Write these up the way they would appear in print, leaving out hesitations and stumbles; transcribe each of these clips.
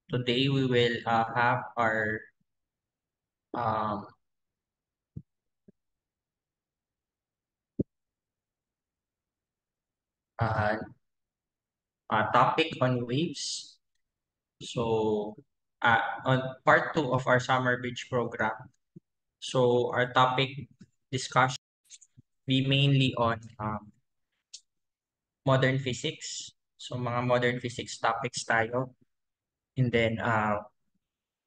Today we will have our um, uh, topic on waves. So, on part two of our summer bridge program. So, our topic discussion be mainly on modern physics. So, mga modern physics topics tayo. And then,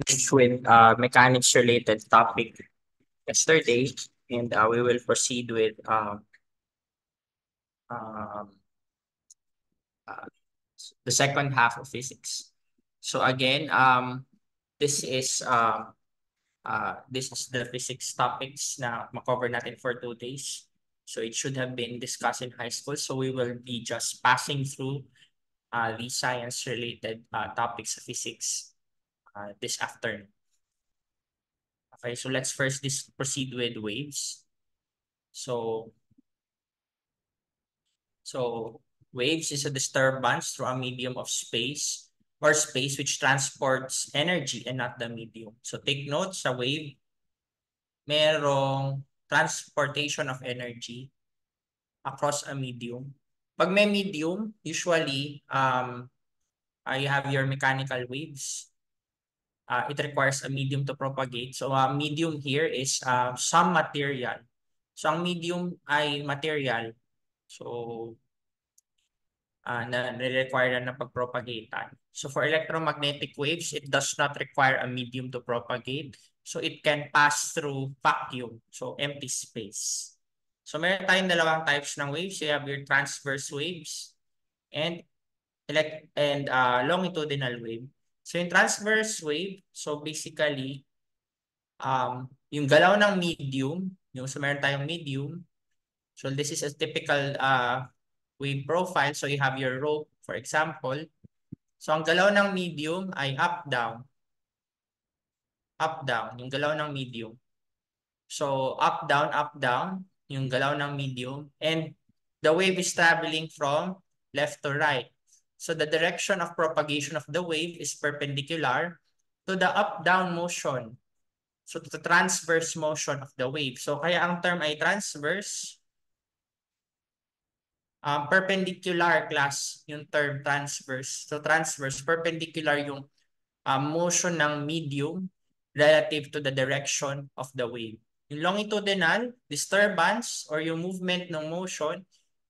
next with mechanics related topic yesterday. And we will proceed with um, uh, the second half of physics. So again, this is the physics topics na makover natin for 2 days. So it should have been discussed in high school. So we will be just passing through the science related topics of physics this afternoon. Okay, so let's first proceed with waves. So So waves is a disturbance through a medium of space or space which transports energy and not the medium. So take note sa wave, merong transportation of energy across a medium. Pag may medium, usually you have your mechanical waves. It requires a medium to propagate. So a medium here is some material. So ang medium ay material. So na require na pagpropagatean. So for electromagnetic waves, it does not require a medium to propagate. So it can pass through vacuum, so empty space. So meron tayong dalawang types ng waves. You have your transverse waves and longitudinal wave. So yung transverse wave, so basically yung galaw ng medium, meron tayong medium. So this is a typical wave profile. So you have your rope, for example. So ang galaw ng medium ay up-down. Up-down, yung galaw ng medium. So up-down, yung galaw ng medium. And the wave is traveling from left to right. So the direction of propagation of the wave is perpendicular to the up-down motion. So to the transverse motion of the wave. So kaya ang term ay transverse. Perpendicular class yung term transverse. So transverse, perpendicular yung motion ng medium relative to the direction of the wave. Yung longitudinal, disturbance or yung movement ng motion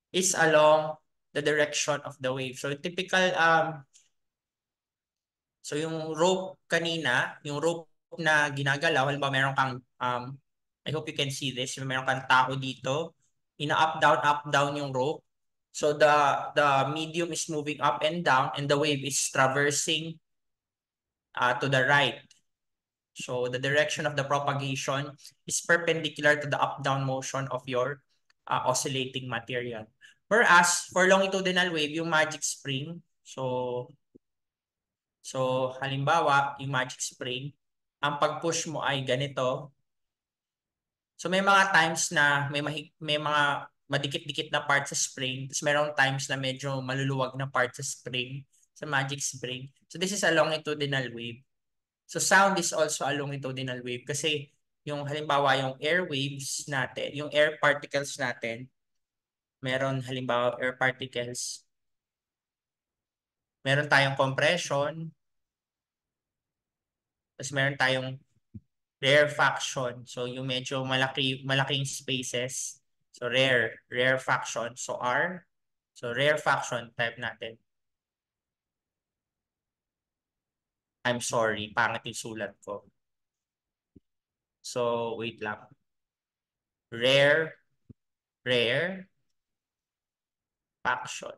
is along the direction of the wave. So typical, so yung rope kanina, yung rope na ginagalaw, halimbawa meron kang, I hope you can see this, meron kang tao dito, up, down yung rope. So the medium is moving up and down and the wave is traversing to the right. So the direction of the propagation is perpendicular to the up-down motion of your oscillating material. Whereas for longitudinal wave, yung magic spring, so halimbawa, yung magic spring, ang pag-push mo ay ganito. So may mga times na may mga madikit-dikit na part sa spring, tapos merong times na medyo maluluwag na part sa spring, sa magic spring. So this is a longitudinal wave. So sound is also a longitudinal wave kasi yung halimbawa yung air waves natin, yung air particles natin, meron halimbawa air particles, meron tayong compression, tapos meron tayong rarefaction. So yung medyo malaking spaces. So rarefaction. So R. So rarefaction type natin. I'm sorry, pangit yung sulat ko. So wait lang. Rare faction.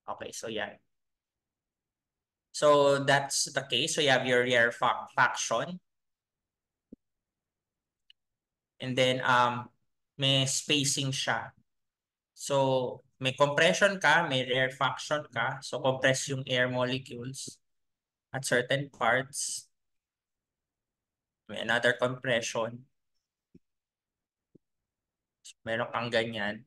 Okay, so yan. So that's the case. So you have your faction. And then may spacing siya. So may compression ka, may rarefaction ka. So compress yung air molecules at certain parts. May another compression. Meron kang ganyan.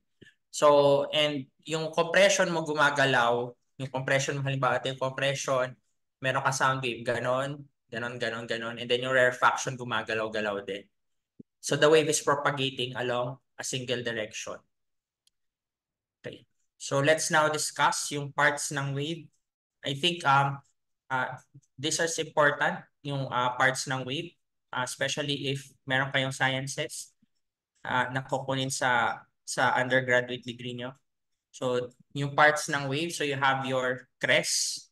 So, and yung compression mo gumagalaw Yung compression, halimbawa ito yung compression, meron ka sound wave, ganon, ganon, ganon, ganon. And then yung rarefaction gumagalaw-galaw din. So the wave is propagating along a single direction. Okay. So let's now discuss yung parts ng wave. I think this is important, yung parts ng wave, especially if meron kayong sciences na kukunin sa undergraduate degree nyo. So yung parts ng wave, so you have your crest.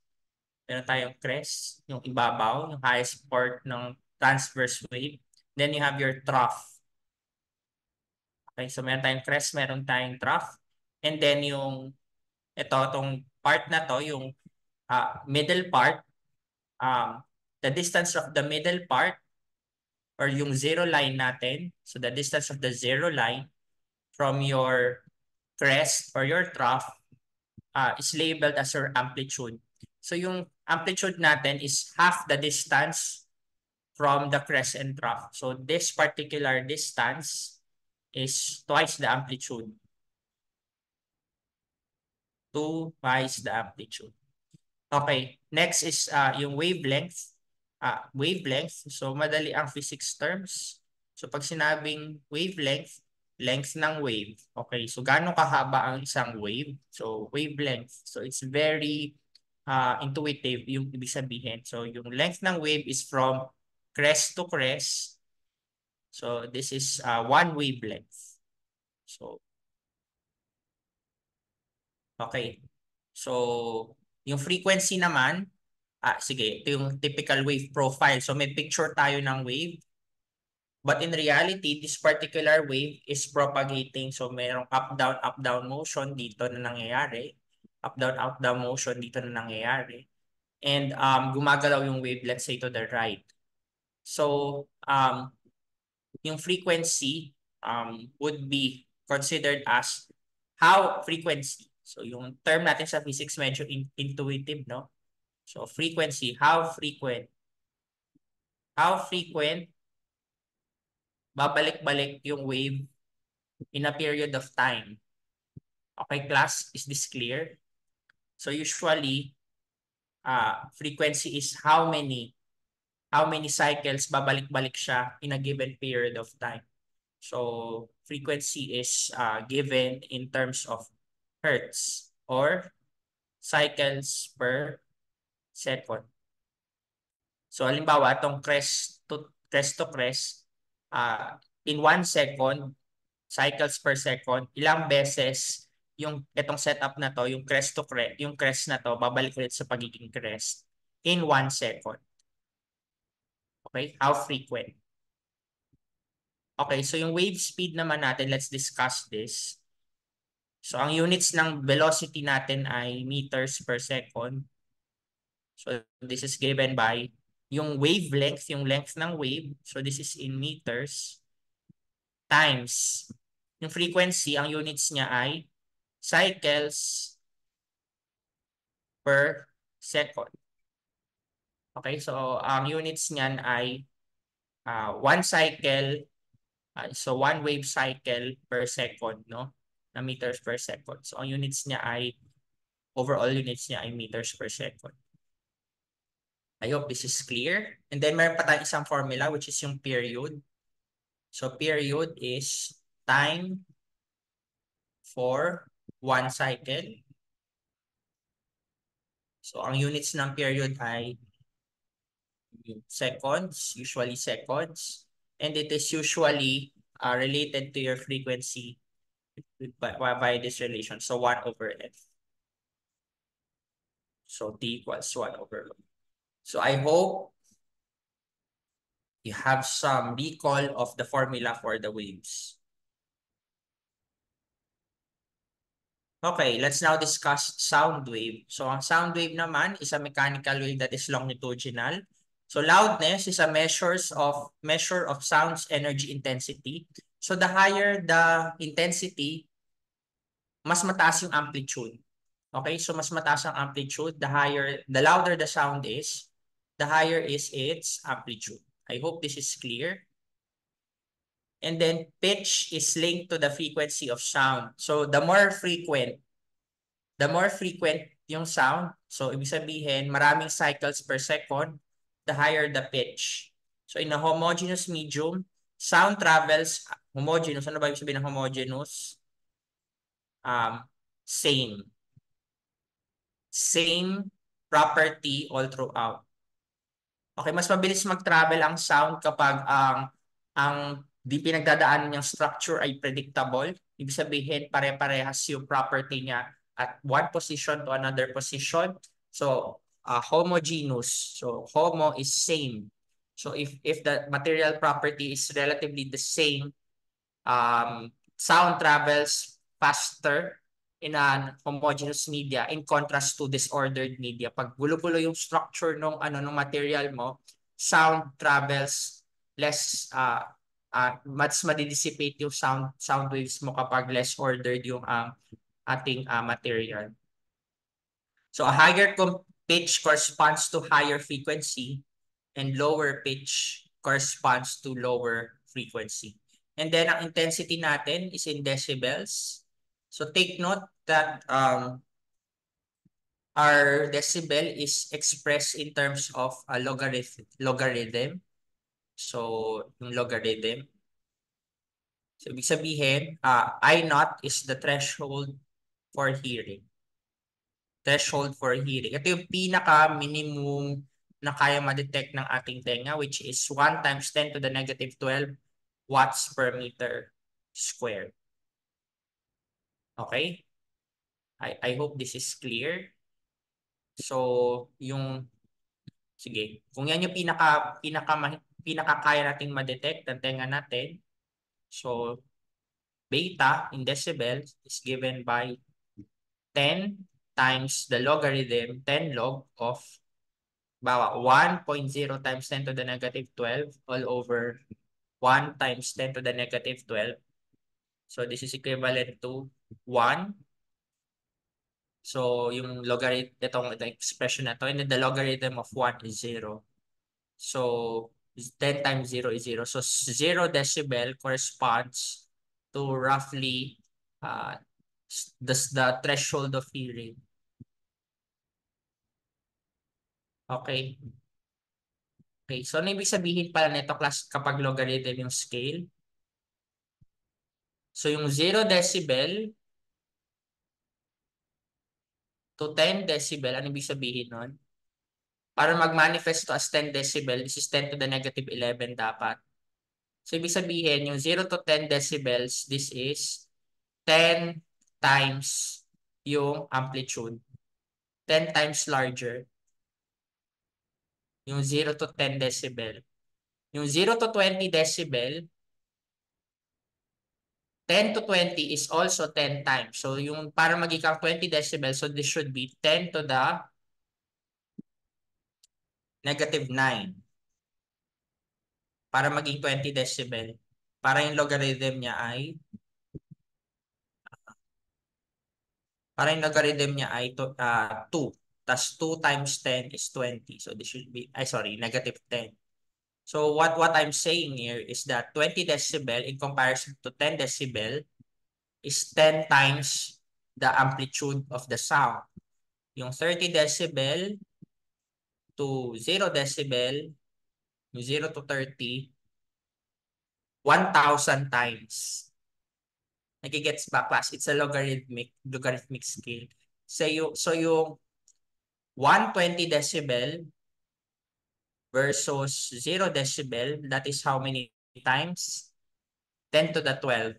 Meron tayong crest, yung ibabaw, yung highest part ng transverse wave. Then you have your trough. Okay, so meron tayong crest, meron tayong trough. And then itong part na to, yung middle part, the distance of the middle part or yung zero line natin, so the distance of the zero line from your crest or your trough is labeled as your amplitude. So yung amplitude natin is half the distance from the crest and trough. So this particular distance is twice the amplitude. Twice the amplitude. Okay, next is yung wavelength. Wavelength, so madali ang physics terms. So pag sinabing wavelength, length ng wave. Okay, so gaano kahaba ang isang wave? So wavelength. So it's very intuitive yung ibig sabihin. So yung length ng wave is from crest to crest. So this is one wavelength. So okay. So yung frequency naman, sige, ito yung typical wave profile. So may picture tayo ng wave. But in reality, this particular wave is propagating. So mayroong up, down motion dito na nangyayari. Up, down motion dito na nangyayari. And gumagalaw yung wave, let's say to the right. So yung frequency would be considered as how frequency. So yung term natin sa physics medyo intuitive, no? So frequency, how frequent babalik-balik yung wave in a period of time. Okay, class, is this clear? So usually, frequency is how many cycles babalik-balik siya in a given period of time. So frequency is given in terms of hertz or cycles per second. So halimbawa, itong crest to crest, in 1 second, cycles per second, ilang beses itong setup na to, yung crest to crest, yung crest na to, babalik ulit sa pagiging crest in 1 second. Okay? How frequent? Okay, so yung wave speed naman natin, let's discuss this. So ang units ng velocity natin ay meters per second. So this is given by yung wavelength, yung length ng wave. So this is in meters times yung frequency, ang units niya ay cycles per second. Okay, so ang units niyan ay one cycle, so one wave cycle per second, no? Na meters per second. So ang units niya ay, overall units niya ay meters per second. I hope this is clear. And then meron pa tayong isang formula which is yung period. So period is time for one cycle. So ang units ng period ay seconds, usually seconds. And it is usually related to your frequency by this relation. So 1 over F. So T equals 1 over F. So I hope you have some recall of the formula for the waves. Okay, let's now discuss sound wave. So ang sound wave naman is a mechanical wave that is longitudinal. So loudness is a measure of sound's energy intensity. So the higher the intensity, mas mataas yung amplitude. Okay, so mas mataas ang amplitude, the louder the sound is, the higher is its amplitude. I hope this is clear. And then pitch is linked to the frequency of sound. So the more frequent yung sound. So, ibig sabihin, maraming cycles per second, the higher the pitch. So, in a homogeneous medium, sound travels, homogeneous, ano ba ibig sabihin ng homogeneous? Same. Same property all throughout. Okay, mas mabilis mag-travel ang sound kapag ang di pinagdadaanan niyang structure ay predictable. Ibig sabihin, pare-parehas yung property niya at one position to another position. So, homogeneous. So, homo is same. So, if the material property is relatively the same, sound travels faster in an homogeneous media in contrast to disordered media. Pag gulo-gulo yung structure ng ng material mo, sound travels less mas madidissipate yung sound waves mo kapag less ordered yung ating material. So a higher pitch corresponds to higher frequency and lower pitch corresponds to lower frequency. And then ang intensity natin is in decibels. So take note that our decibel is expressed in terms of a logarithm. So yung logarithm. So ibig sabihin, I naught is the threshold for hearing. Threshold for hearing. Ito yung pinaka-minimum na kaya ma-detect ng ating tenga, which is 1 times 10 to the negative 12 watts per meter squared. Okay? I hope this is clear. So, sige, kung yan yung pinaka kaya nating ma-detect ng tenga natin, so, beta in decibels is given by 10 times the logarithm, 10 log of 1.0 times 10 to the negative 12 all over 1 times 10 to the negative 12. So this is equivalent to 1. So yung logarithm, itong expression na to, and then the logarithm of 1 is 0. So 10 times 0 is 0. So 0 decibel corresponds to roughly the threshold of hearing. Okay. Okay, so ano ibig sabihin pala nito class kapag logarithm yung scale? So yung 0 decibel to 10 decibel, ano ibig sabihin nun? Para mag-manifest to as 10 decibel, this is 10 to the negative 11 dapat. So ibig sabihin, yung 0 to 10 decibels, this is 10 times yung amplitude. 10 times larger. Yung 0 to 10 decibel. Yung 0 to 20 decibel, 10 to 20 is also 10 times. So yung para maging 20 decibels, so this should be 10 to the negative 9 para maging 20 decibel. Para yung logarithm niya ay 2. Tas 2 times 10 is 20. So this should be, sorry, negative 10. So what I'm saying here is that 20 decibel in comparison to 10 decibel is 10 times the amplitude of the sound. Yung 30 decibel to 0 decibel, yung 0 to 30, 1,000 times. Nagigets ba class? It's a logarithmic scale. So yung 120 decibel versus 0 decibel, that is how many times? 10 to the 12.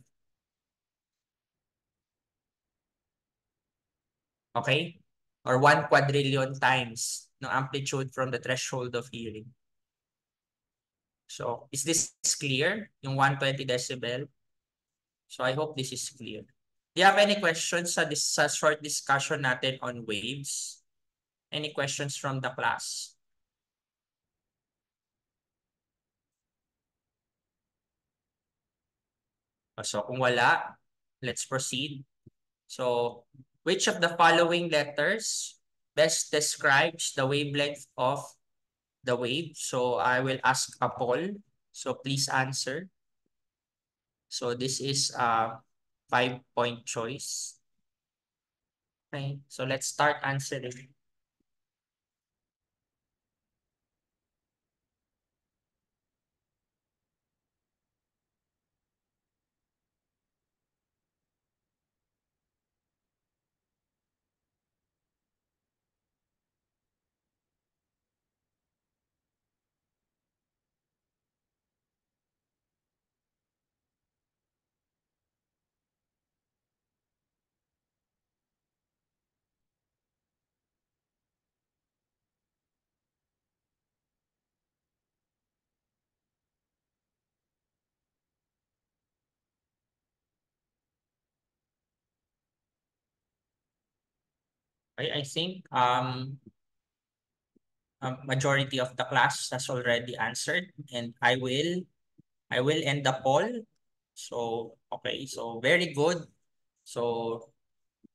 Okay? Or 1 quadrillion times ng amplitude from the threshold of hearing. So, is this clear? Yung 120 decibel? So, I hope this is clear. Do you have any questions sa short discussion natin on waves? Any questions from the class? So, kung wala, let's proceed. So, which of the following letters best describes the wavelength of the wave? So, I will ask a poll. So, please answer. So, this is a 5-point choice. Okay, so let's start answering. I think majority of the class has already answered, and I will end the poll. So okay, so very good. So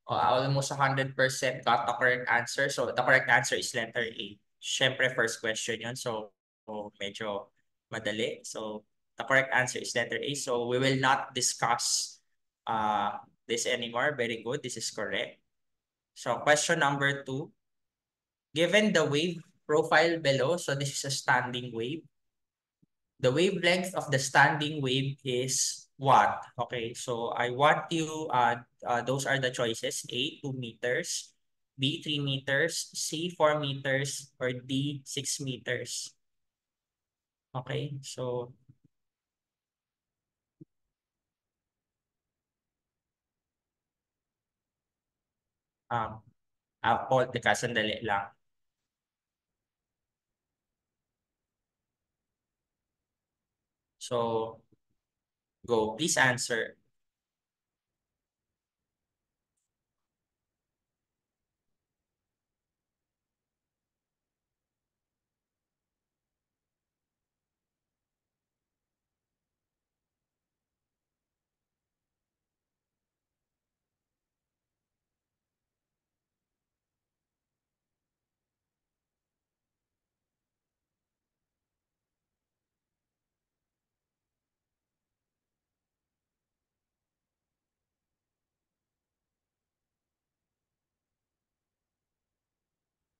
almost 100% got the correct answer. So the correct answer is letter A. Syempre first question yun. So medyo madali. So the correct answer is letter A. So we will not discuss this anymore. Very good. This is correct. So question number 2. Given the wave profile below, so this is a standing wave. The wavelength of the standing wave is what? Okay, so I want you, those are the choices. A, 2 meters, B, 3 meters, C, 4 meters, or D, 6 meters. Okay, so um, Paul, teka, sandali lang. So, go. Please answer.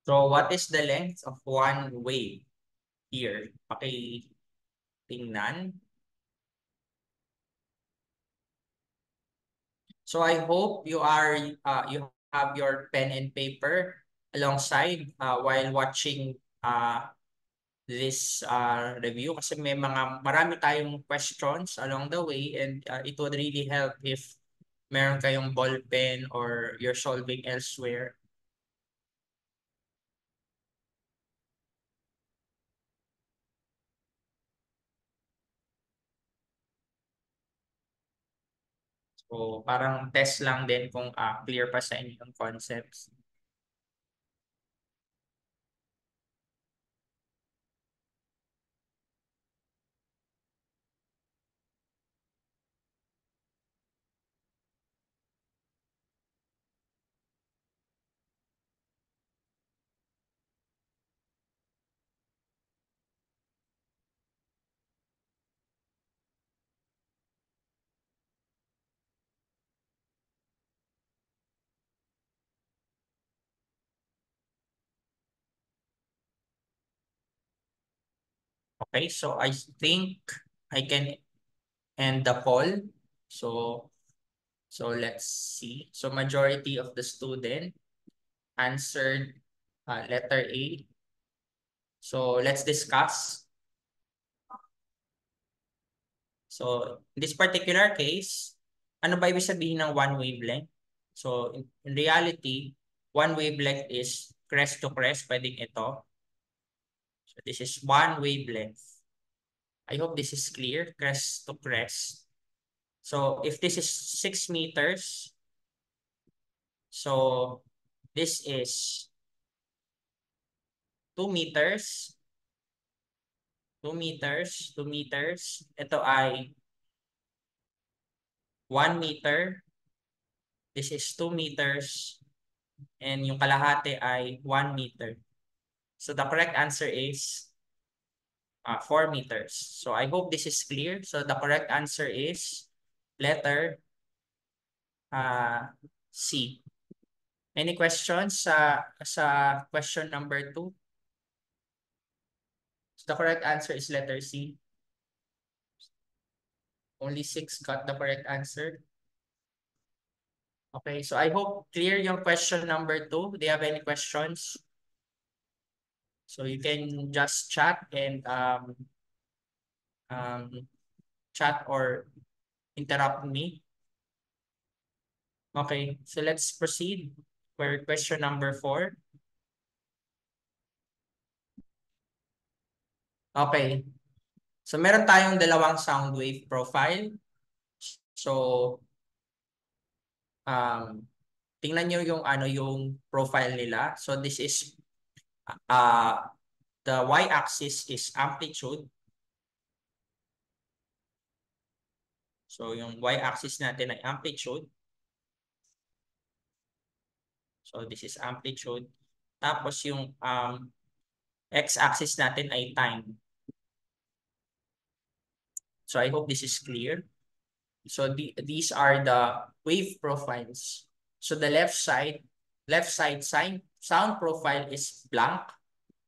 So, what is the length of one wave here? Okay, tingnan. So I hope you have your pen and paper alongside while watching this review, kasi marami tayong questions along the way, and it would really help if meron kayong ball pen or you're solving elsewhere. So parang test lang din kung clear pa sa inyo yung concepts. Okay, so I think I can end the poll. So So let's see. So majority of the student answered letter A. So let's discuss. So in this particular case, ano ba ibig sabihin ng one wavelength? So in reality, one wavelength is crest to crest, pwedeng ito. So this is one wavelength. I hope this is clear, crest to crest. So if this is 6 meters, so this is 2 meters. 2 meters, 2 meters. Ito ay 1 meter. This is 2 meters. And yung kalahati ay 1 meter. So the correct answer is 4 meters. So I hope this is clear. So the correct answer is letter C. Any questions sa question number 2? So the correct answer is letter C. Only 6 got the correct answer. Okay, so I hope clear yung question number 2. Do you have any questions? So you can just chat and um, chat or interrupt me. Okay, so let's proceed for question number 4. Okay, so meron tayong dalawang sound wave profile. So um, tingnan nyo yung ano yung profile nila. So this is uh, the y-axis is amplitude. So yung y-axis natin ay amplitude. So this is amplitude. Tapos yung x-axis natin ay time. So I hope this is clear. So these are the wave profiles. So the left side sound profile is blank.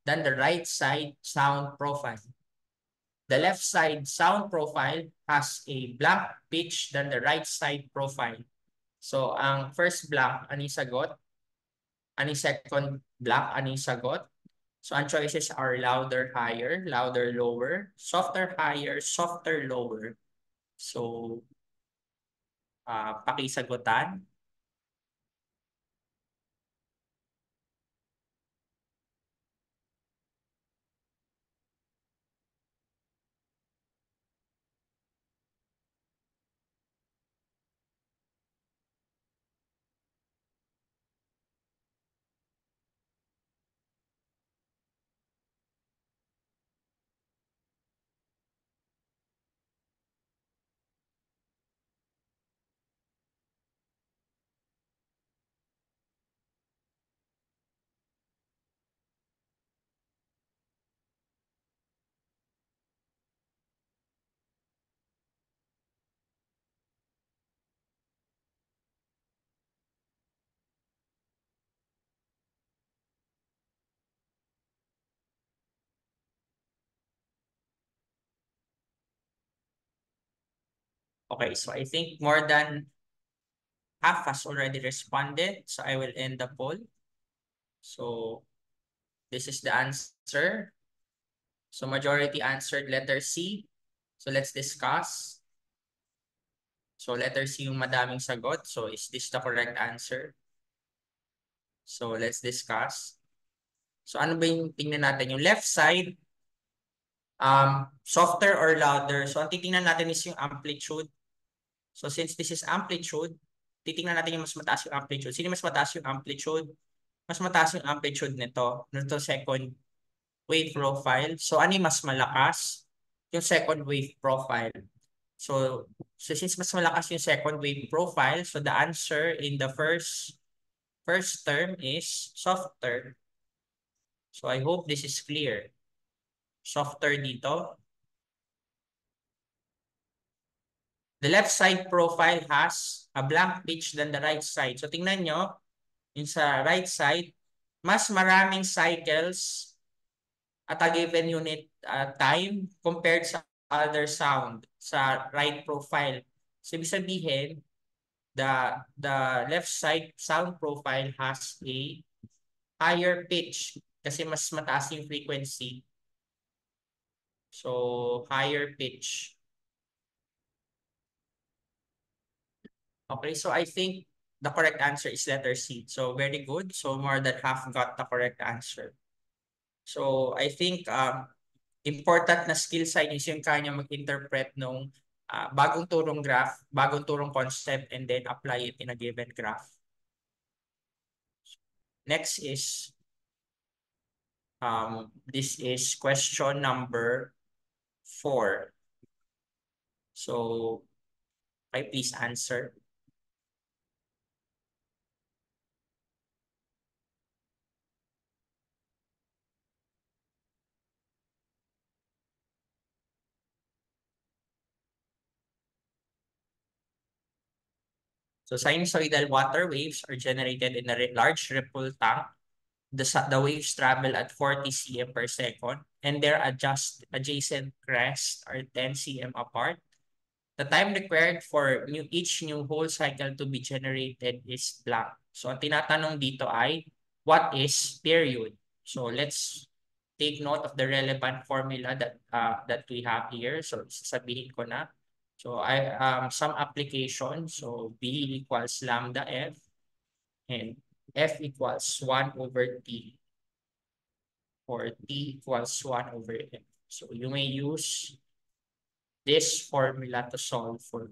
Then the right side sound profile. The left side sound profile has a blank pitch than the right side profile. So ang first blank, ano yung sagot? Ano yung second blank, ano yung sagot? So ang choices are louder, higher, louder, lower, softer, higher, softer, lower. So pakisagutan. Okay, so I think more than half has already responded. So I will end the poll. So this is the answer. So majority answered letter C. So let's discuss. So letter C yung madaming sagot. So is this the correct answer? So let's discuss. So ano ba yung tingnan natin? Yung left side, softer or louder? So ang titingnan natin is yung amplitude. So since this is amplitude, titingnan natin yung mas mataas yung amplitude. Sino mas mataas yung amplitude? Mas mataas yung amplitude nito second wave profile. So ano yung mas malakas? Yung second wave profile. So since mas malakas yung second wave profile, so the answer in the first term is softer. So I hope this is clear. Softer dito. The left side profile has a blank pitch than the right side. So tingnan nyo, yung sa right side, mas maraming cycles at a given unit time compared sa other sound sa right profile. So ibig sabihin, the left side sound profile has a higher pitch kasi mas mataas yung frequency. So higher pitch. Okay, so I think the correct answer is letter C. So very good. So more than half got the correct answer. So I think important na skill side is yung kanya mag-interpret nung bagong turong graph, bagong turong concept, and then apply it in a given graph. Next is, this is question number 4. So, okay, please answer. So sinusoidal water waves are generated in a large ripple tank. The waves travel at 40 cm per second, and their adjacent crests are 10 cm apart. The time required for each new whole cycle to be generated is blank. So ang tinatanong dito ay, what is period? So let's take note of the relevant formula that we have here. So sasabihin ko na. So some application. So B equals lambda F and F equals 1 over T, or T equals 1 over F. So you may use this formula to solve for.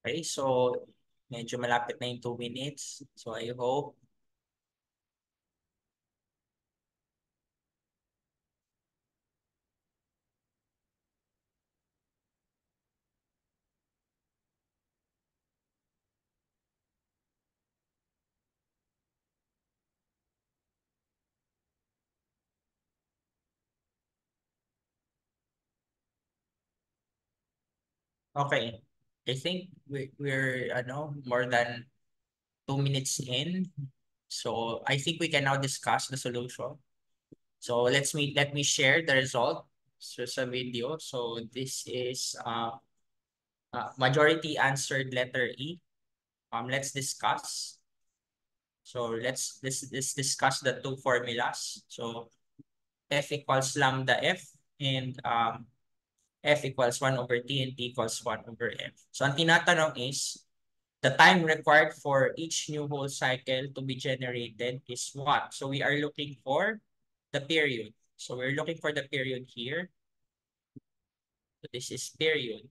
Okay, so medyo malapit na yung 2 minutes. So I hope. Okay. I think we're more than 2 minutes in. So I think we can now discuss the solution. So let me share the result. So sa video. So this is majority answered letter E. Let's discuss. So let's discuss the two formulas. So F equals lambda F, and F equals 1 over T, and T equals 1 over F. So ang tinatanong is, the time required for each new whole cycle to be generated is what? So we are looking for the period. So we're looking for the period here. So this is period.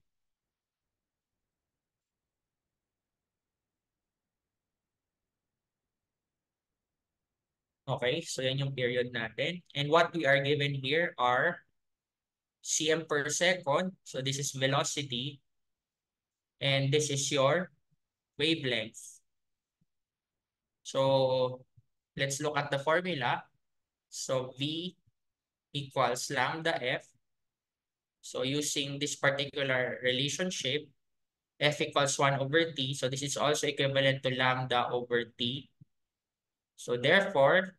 Okay, so yan yung period natin. And what we are given here are cm per second. So this is velocity. And this is your wavelength. So let's look at the formula. So V equals lambda F. So using this particular relationship, F equals 1 over T. So this is also equivalent to lambda over T. So therefore,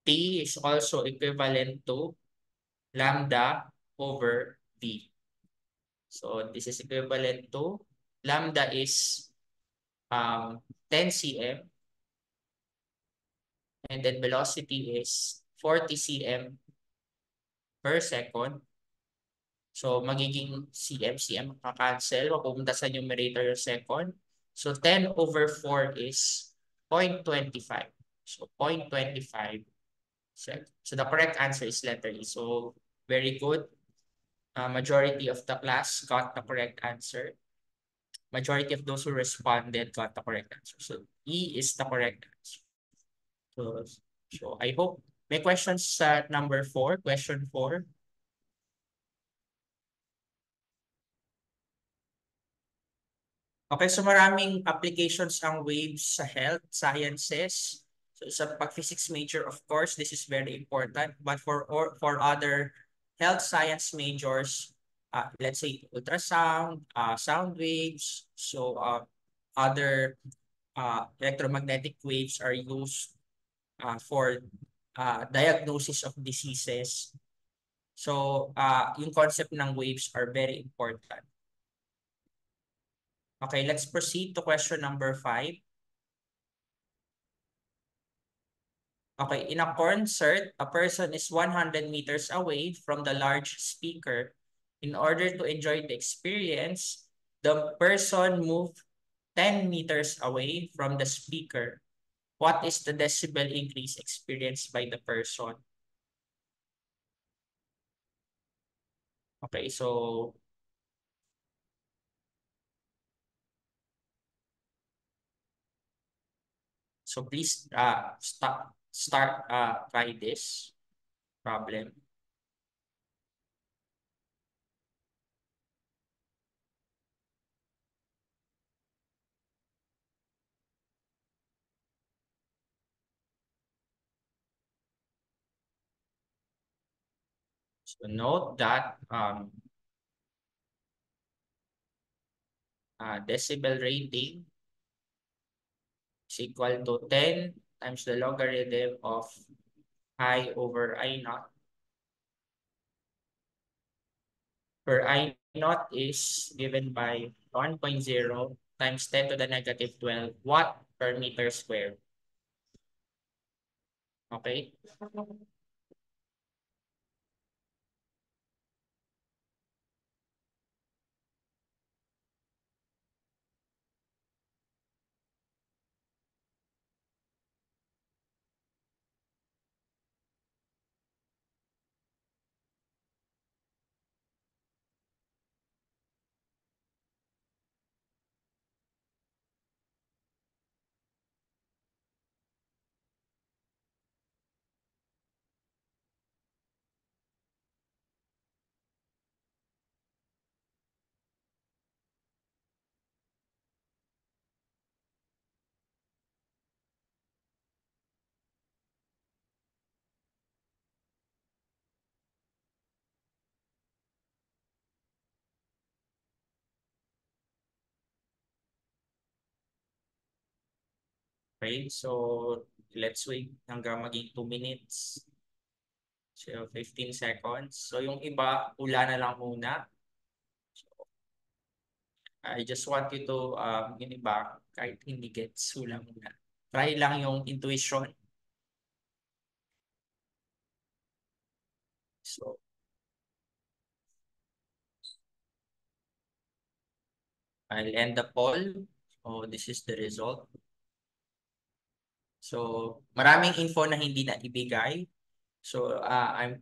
T is also equivalent to lambda over T. So this is equivalent to, lambda is 10 cm, and then velocity is 40 cm per second. So magiging cm kakancel, mapupunta sa numerator yung second. So 10 over 4 is 0.25. So 0.25 second. So the correct answer is letter E. So very good. Majority of the class got the correct answer. Majority of those who responded got the correct answer. So E is the correct answer. So I hope. May questions sa number 4, question 4. Okay, so maraming applications ang waves sa health sciences. So sa pag-physics major, of course, this is very important. But for other health science majors, let's say ultrasound, sound waves, so other electromagnetic waves are used for diagnosis of diseases. So, yung concept ng waves are very important. Okay, let's proceed to question number 5. Okay, in a concert, a person is 100 meters away from the large speaker. In order to enjoy the experience, the person moved 10 meters away from the speaker. What is the decibel increase experienced by the person? Okay, so please start try this problem. So note that decibel rating is equal to 10 times the logarithm of I over I naught, where I naught is given by 1.0 times 10 to the negative 12 watt per meter squared. Okay? Okay, so let's wait hanggang maging 2 minutes. So 15 seconds. So yung iba, pula na lang muna. I just want you to, yung iba, kahit hindi gets, hula muna. Try lang yung intuition. So, I'll end the poll. So, this is the result. So, maraming info na hindi na ibigay. So, I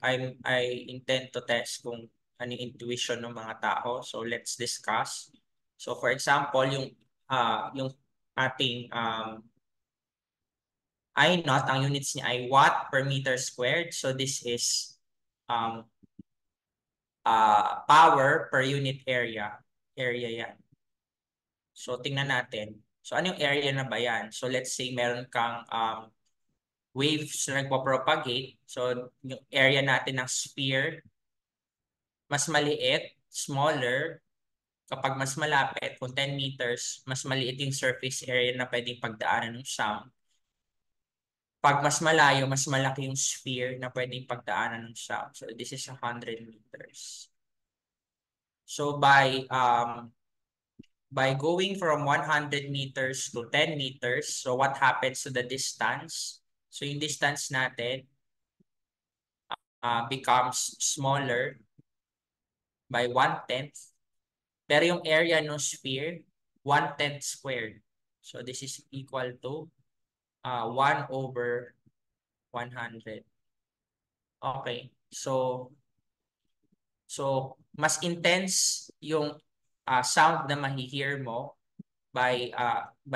intend to test kung ano yung intuition ng mga tao. So, let's discuss. So, for example, yung ating I naught, ang units niya ay watt per meter squared. So, this is um, power per unit area. Area yan. So, tingnan natin. So, ano yung area na ba yan? So, let's say meron kang waves na nagpo-propagate. So, yung area natin ng sphere, mas maliit, smaller. Kapag mas malapit, kung 10 meters, mas maliit yung surface area na pwedeng pagdaanan ng sound. Pag mas malayo, mas malaki yung sphere na pwedeng pagdaanan ng sound. So, this is 100 meters. So, by going from 100 meters to 10 meters, so what happens to the distance? So yung distance natin becomes smaller by 1/10. Pero yung area ng sphere, 1/10 squared. So this is equal to 1 over 100. Okay. So mas intense yung sound na mahihear mo by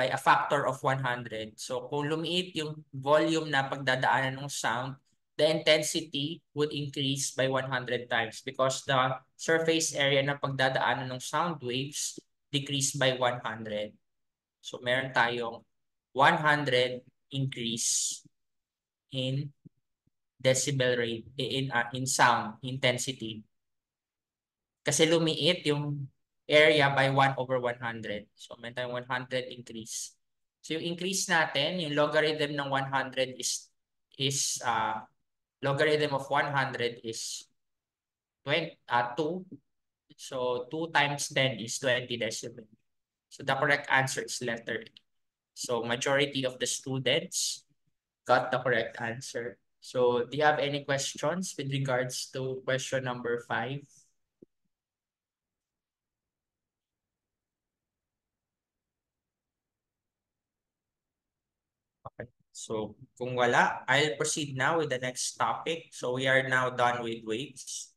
a factor of 100. So kung lumiit yung volume na pagdadaanan ng sound, the intensity would increase by 100 times because the surface area na pagdadaanan ng sound waves decrease by 100. So meron tayong 100 increase in decibel rate in sound intensity kasi lumiit yung area by 1 over 100. So, may tayong 100 increase. So, yung increase natin, yung logarithm ng 100 is logarithm of 100 is 2. So 2 times 10 is 20 decibel. So the correct answer is letter A. So majority of the students got the correct answer. So do you have any questions with regards to question number 5? Okay. So kung wala, I'll proceed now with the next topic. So we are now done with waves.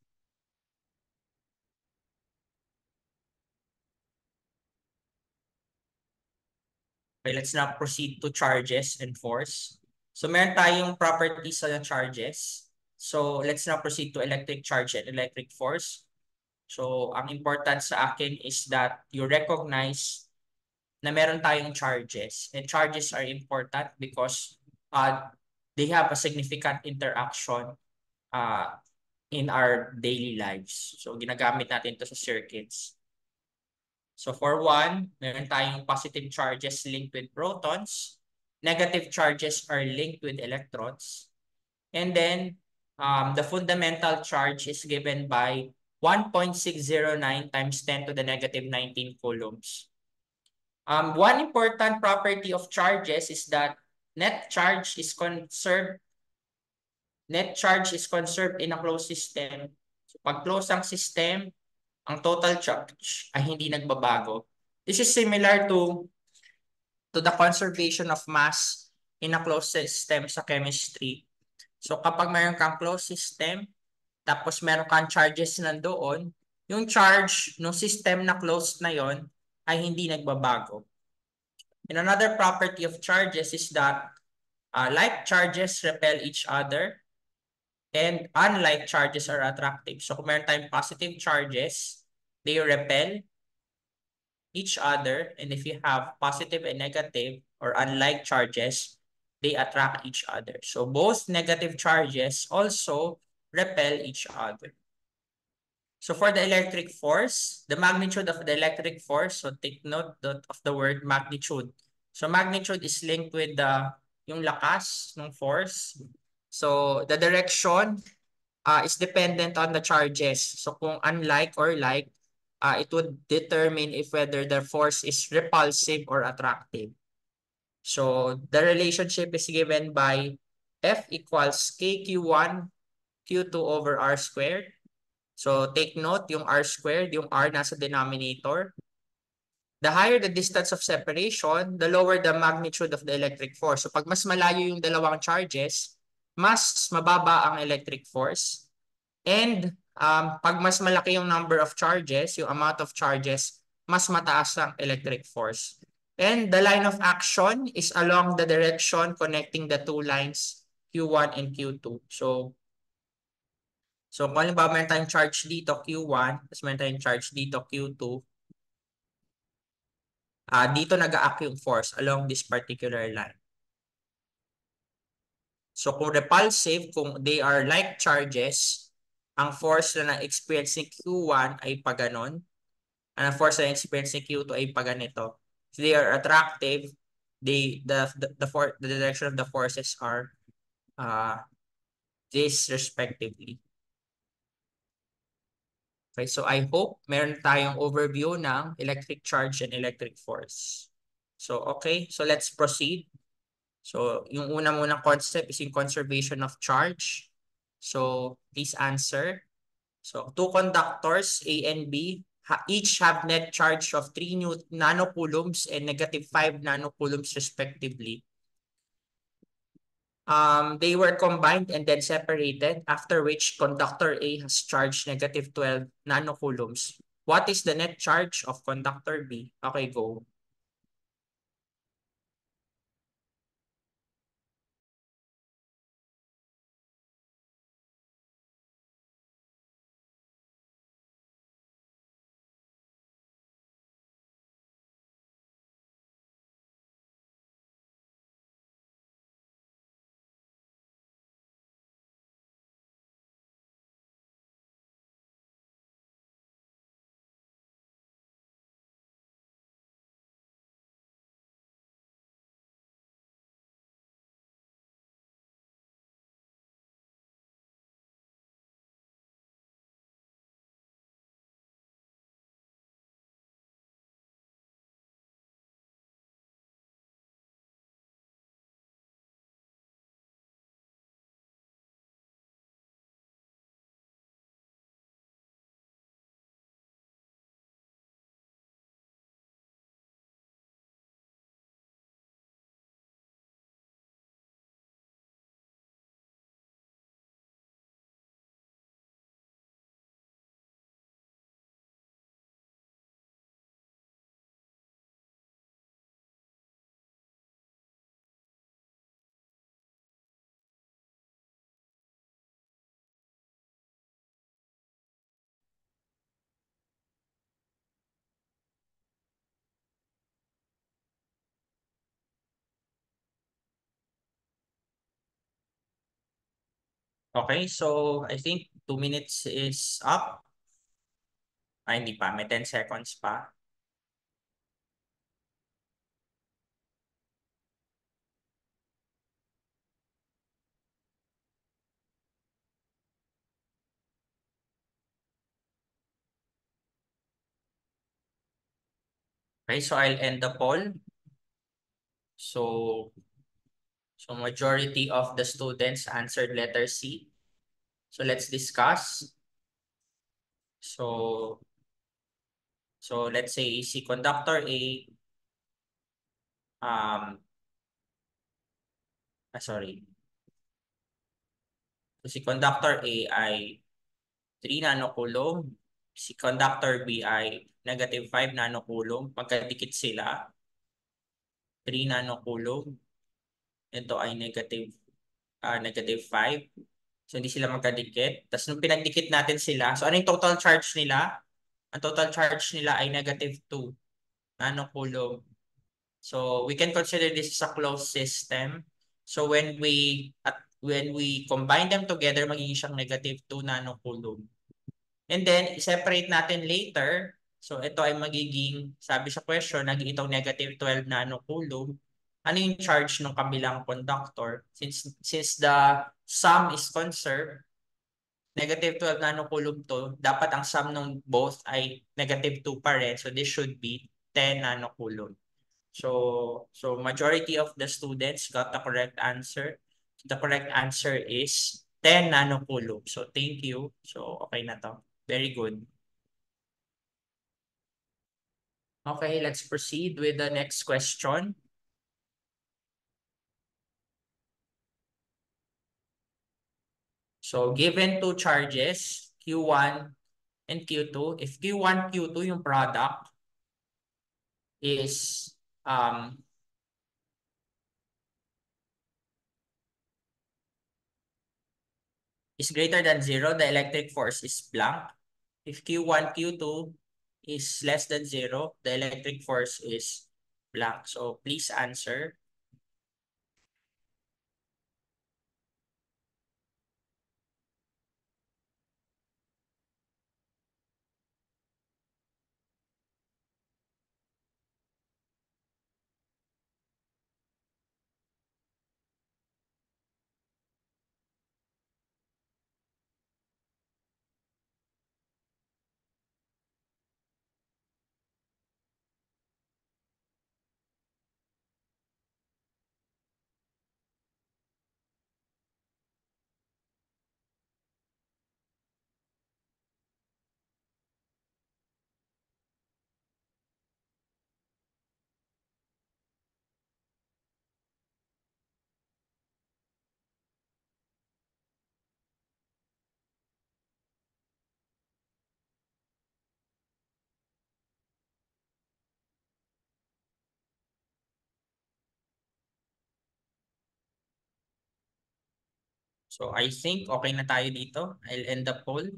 Okay, let's now proceed to charges and force. So meron tayong properties sa charges. So let's now proceed to electric charge and electric force. So ang important sa akin is that you recognize na meron tayong charges. And charges are important because they have a significant interaction uh, in our daily lives. So ginagamit natin ito sa circuits. So for one, meron tayong positive charges linked with protons. Negative charges are linked with electrons. And then the fundamental charge is given by 1.609 times 10 to the negative 19 coulombs. One important property of charges is that net charge is conserved. Net charge is conserved in a closed system. So pag closed ang system, ang total charge ay hindi nagbabago. This is similar to the conservation of mass in a closed system sa chemistry. So kapag mayroon kang closed system, tapos meron kang charges nandoon, yung charge ng system na closed na yon ay hindi nagbabago. And another property of charges is that like charges repel each other and unlike charges are attractive. So kung meron tayong positive charges, they repel each other. And if you have positive and negative or unlike charges, they attract each other. So both negative charges also repel each other. So for the electric force, the magnitude of the electric force, so take note of the word magnitude. So magnitude is linked with yung lakas ng force. So the direction is dependent on the charges. So kung unlike or like, it would determine if whether the force is repulsive or attractive. So the relationship is given by F equals KQ1 Q2 over R squared. So take note, yung R squared, yung R nasa denominator. The higher the distance of separation, the lower the magnitude of the electric force. So pag mas malayo yung dalawang charges, mas mababa ang electric force. And pag mas malaki yung number of charges, yung amount of charges, mas mataas ang electric force. And the line of action is along the direction connecting the two lines, Q1 and Q2. So kung halimbawa meron tayong charge dito, Q1, tapos meron tayong charge dito, Q2, dito nag-a-act yung force along this particular line. So kung repulsive, kung they are like charges, ang force na na-experience ni Q1 ay paganon, ang force na na-experience ni Q2 ay paganito. If they are attractive, the direction of the forces are this respectively. Okay, so I hope meron tayong overview ng electric charge and electric force. So okay, so let's proceed. So yung una munang concept is yung conservation of charge. So please answer. So two conductors A and B each have net charge of 3 nanocoulombs and negative 5 nanocoulombs respectively. They were combined and then separated, after which conductor A has charged negative 12 nanocoulombs. What is the net charge of conductor B? Okay, go. Okay, so I think 2 minutes is up. Ay, hindi pa. May 10 seconds pa. Okay, so I'll end the poll. So, so majority of the students answered letter C. So let's discuss. So, so let's say si conductor A, sorry. So si conductor A ay 3 nanocoulomb. Si conductor B ay -5 nanocoulomb. Pagkadikit sila, 3 nanocoulomb. Ito ay -5. So hindi sila magkadikit. Tapos nung pinagdikit natin sila, so ano yung total charge nila? Ang total charge nila ay -2 nanocoulomb. So we can consider this as a closed system. So when we combine them together, magiging siyang -2 nanocoulomb. And then, separate natin later. So, ito ay magiging, sabi sa question, naging itong -12 nanocoulomb. Ano yung charge ng kabilang conductor? Since the sum is conserved, -12 nanocoulomb to, dapat ang sum ng both ay -2 pa rin. So, this should be 10 nanocoulomb. So majority of the students got the correct answer. The correct answer is 10 nanocoulomb. So thank you. So okay na to. Very good. Okay, let's proceed with the next question. So given two charges, Q1 and Q2, if Q1, Q2 yung product is um is greater than 0, the electric force is blank. If Q1, Q2 is less than 0, the electric force is blank. So please answer. So I think okay na tayo dito. I'll end the poll.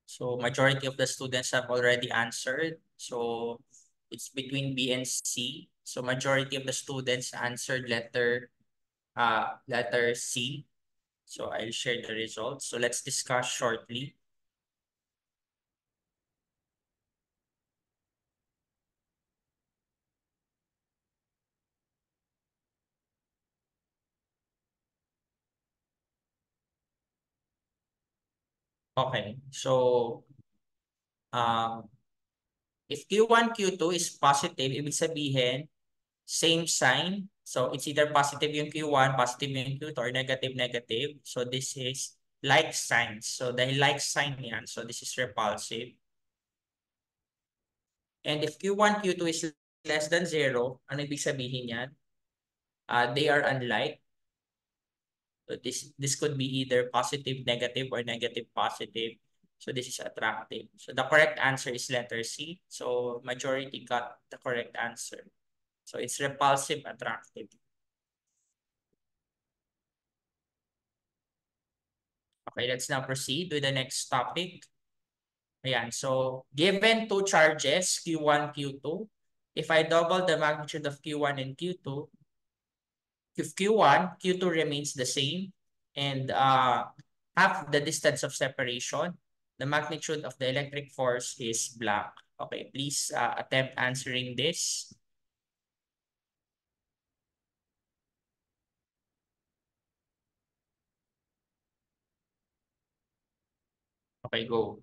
So majority of the students have already answered. So it's between B and C. So majority of the students answered letter C. So I'll share the results. So let's discuss shortly. Okay. So um, if Q1, Q2 is positive, ibig sabihin same sign. So it's either positive yung Q1, positive yung Q2, or negative, negative. So this is like signs. So dahil like sign yan, so this is repulsive. And if Q1, Q2 is less than 0, ano ibig sabihin yan? They are unlike. So this could be either positive, negative, or negative, positive. So this is attractive. So the correct answer is letter C. So majority got the correct answer. So it's repulsive, attractive. Okay, let's now proceed with the next topic. Ayan, so given two charges, Q1, Q2, if I double the magnitude of Q1 and Q2, if Q1, Q2 remains the same. and half the distance of separation, the magnitude of the electric force is blank. Okay, please attempt answering this. Okay, go.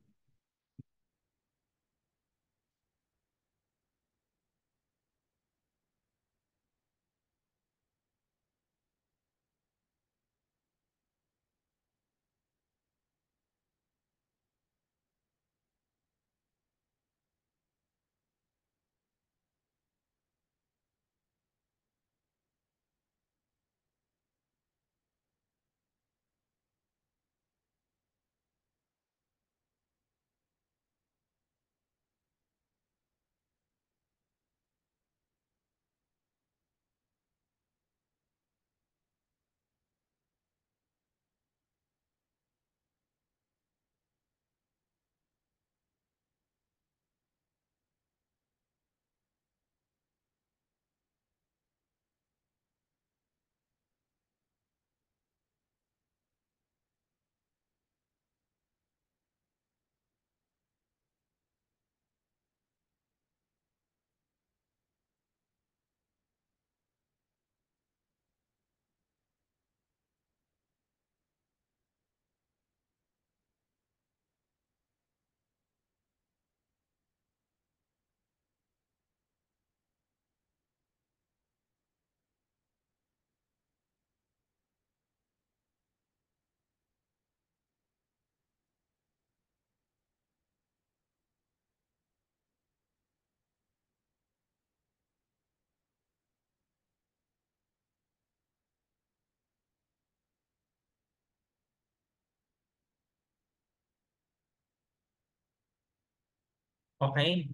Okay,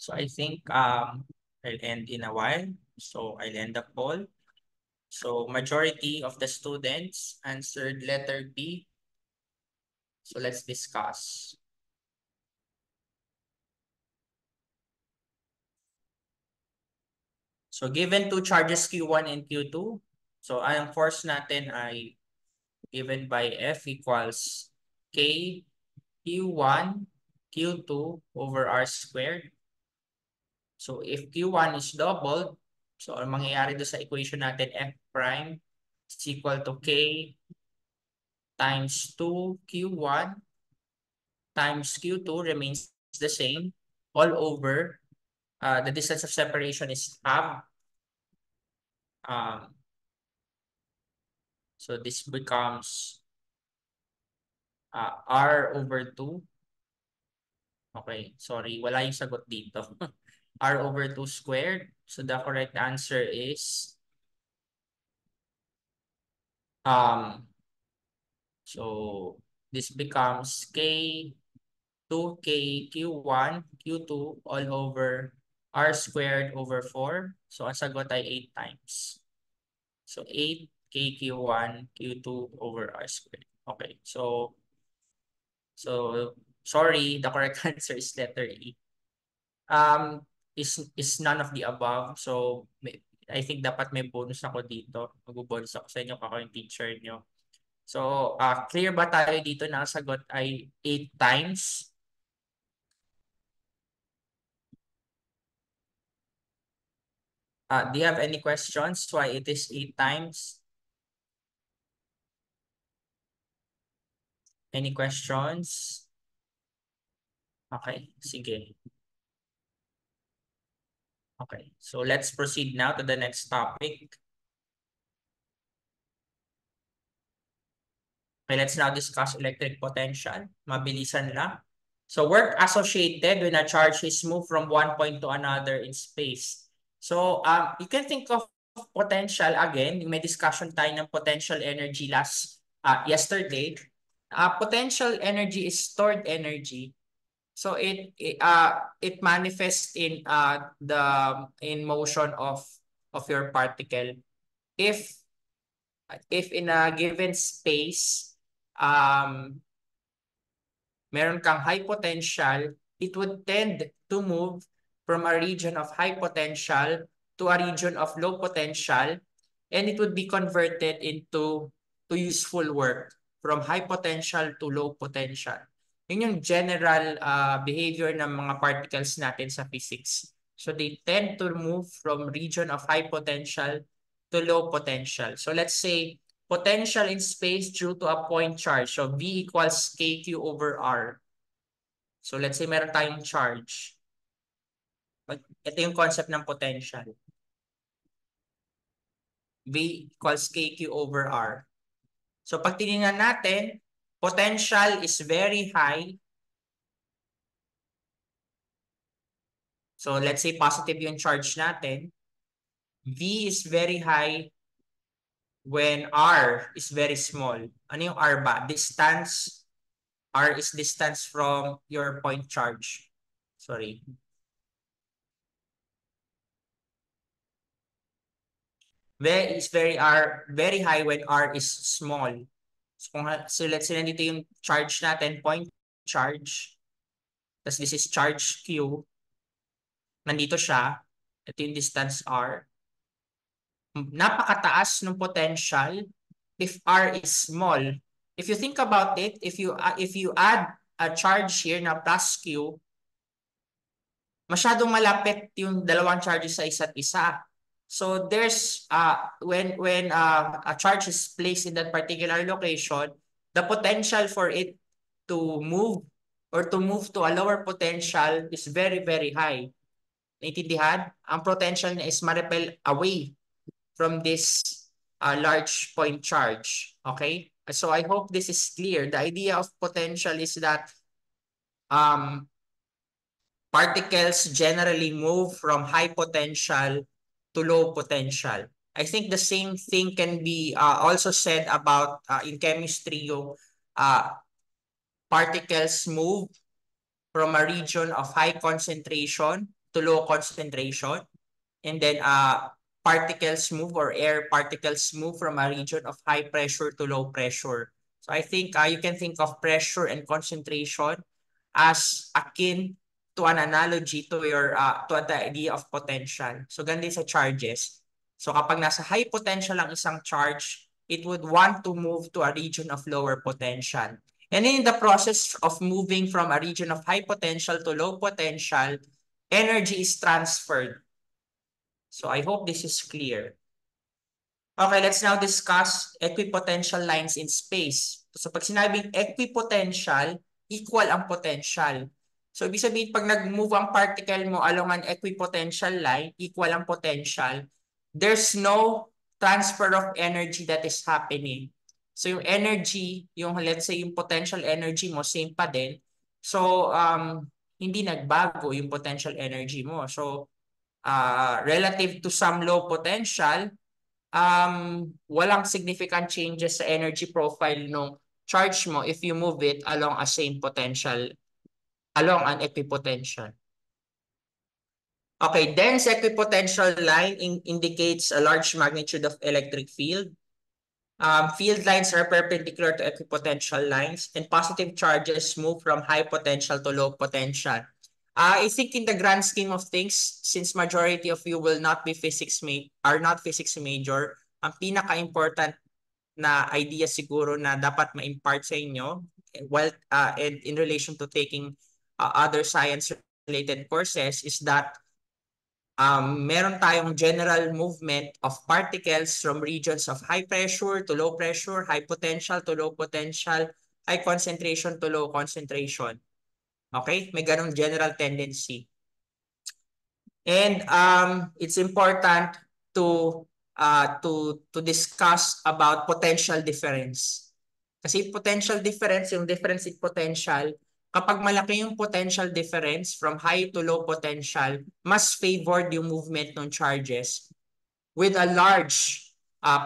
so I think I'll end in a while. So I'll end the poll. So majority of the students answered letter B. So let's discuss. So given two charges Q1 and Q2, so ang force natin ay given by F equals K Q1 Q2 over R squared. So if Q1 is doubled, so ang mangyayari doon sa equation natin F prime is equal to K times 2 Q1 times Q2 remains the same all over. The distance of separation is half. Um, so this becomes R over 2. Okay, sorry, wala yung sagot dito. R over 2 squared. So the correct answer is um so this becomes K 2K Q1 Q2 all over R squared over 4. So ang sagot ay 8 times. So 8 K Q1 Q2 over R squared. Okay, so sorry, the correct answer is letter E. Um, is none of the above. So I think dapat may bonus ako dito. Mag-bonus ako sa inyo kako yung teacher nyo. So clear ba tayo dito na ang sagot ay 8 times? Do you have any questions why it is 8 times? Any questions? Okay, sige. Okay, so let's proceed now to the next topic. Okay, let's now discuss electric potential. Mabilisan lang. So work associated when a charge is moved from one point to another in space. So you can think of potential again. May discussion tayo ng potential energy yesterday. Potential energy is stored energy. So it manifests in the in motion of your particle. If if in a given space meron kang high potential, it would tend to move from a region of high potential to a region of low potential, and it would be converted into to useful work from high potential to low potential. Yun yung general behavior ng mga particles natin sa physics. So they tend to move from region of high potential to low potential. So let's say potential in space due to a point charge. So V equals kq over r. So let's say meron tayong charge. Ito yung concept ng potential. V equals kq over r. So pag tinignan natin, potential is very high. So let's say positive yung charge natin. V is very high when R is very small. Ano yung R ba? Distance. R is distance from your point charge. Sorry. V is very high when R is small. So let's say nandito yung charge natin, point charge. Tapos this is charge Q. Nandito siya. Ito yung distance R. Napakataas ng potential if R is small. If you think about it, if you add a charge here na plus Q, masyadong malapit yung dalawang charges sa isa't isa. So there's when a charge is placed in that particular location, the potential for it to move or to move to a lower potential is very, very high. Naintindihan? Ang potential niya is ma-repel away from this large point charge. Okay? So I hope this is clear. The idea of potential is that particles generally move from high potential to low potential. I think the same thing can be also said about in chemistry, yung particles move from a region of high concentration to low concentration. And then particles move, or air particles move from a region of high pressure to low pressure. So I think you can think of pressure and concentration as akin to an analogy to your to the idea of potential. So ganun din sa charges. So kapag nasa high potential ang isang charge, it would want to move to a region of lower potential. And in the process of moving from a region of high potential to low potential, energy is transferred. So I hope this is clear. Okay, let's now discuss equipotential lines in space. So pag sinabing equipotential, equal ang potential. So ibig sabihin, pag nag-move ang particle mo along an equipotential line, equal ang potential, there's no transfer of energy that is happening. So yung energy, yung let's say yung potential energy mo, same pa din. So hindi nagbago yung potential energy mo. So relative to some low potential, walang significant changes sa energy profile ng charge mo if you move it along a same potential, along an equipotential. Okay, dense equipotential line indicates a large magnitude of electric field. Field lines are perpendicular to equipotential lines, and positive charges move from high potential to low potential. I think in the grand scheme of things, since majority of you will not be are not physics major, ang pinaka-important na idea siguro na dapat ma-impart sa inyo while in relation to taking other science-related courses is that meron tayong general movement of particles from regions of high pressure to low pressure, high potential to low potential, high concentration to low concentration. Okay? May ganong general tendency. And it's important to discuss about potential difference. Kasi potential difference, yung difference in potential, kapag malaki yung potential difference from high to low potential, mas favored yung movement ng charges with a large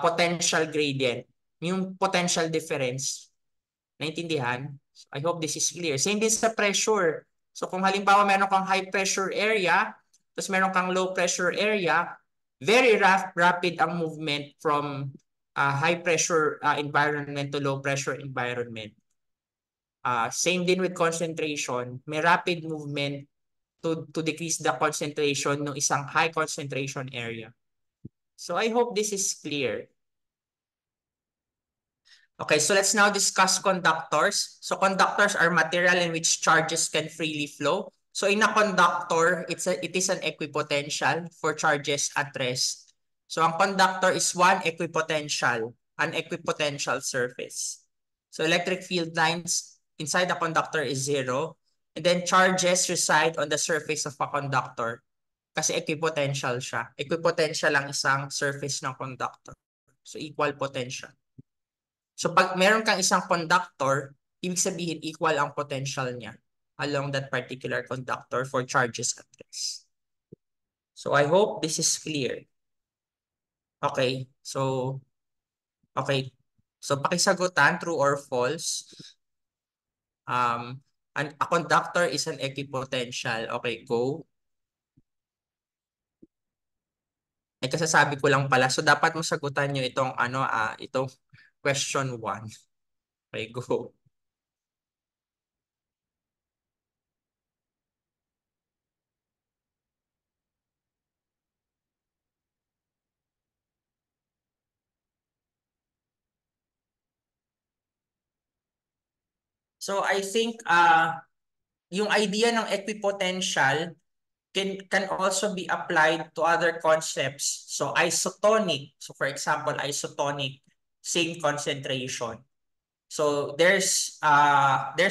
potential gradient. Yung potential difference. Naintindihan? I hope this is clear. Same din sa pressure. So kung halimbawa meron kang high pressure area, tapos meron kang low pressure area, very rapid ang movement from high pressure environment to low pressure environment. Same din with concentration. May rapid movement to decrease the concentration ng isang high concentration area. So I hope this is clear. Okay, so let's now discuss conductors. So conductors are material in which charges can freely flow. So in a conductor, it is an equipotential for charges at rest. So ang conductor is an equipotential surface. So electric field lines inside the conductor is zero. And then charges reside on the surface of a conductor. Kasi equipotential siya. Equipotential ang isang surface ng conductor. So equal potential. So pag meron kang isang conductor, ibig sabihin equal ang potential niya along that particular conductor for charges at rest. So I hope this is clear. Okay, so pakisagutan, true or false. A conductor is an equipotential. Okay, go. Ay kasasabi ko lang pala. So dapat mo sagutan nyo itong itong question 1. Okay, go. So I think yung idea ng equipotential can also be applied to other concepts. So isotonic, so for example, isotonic, same concentration. So there's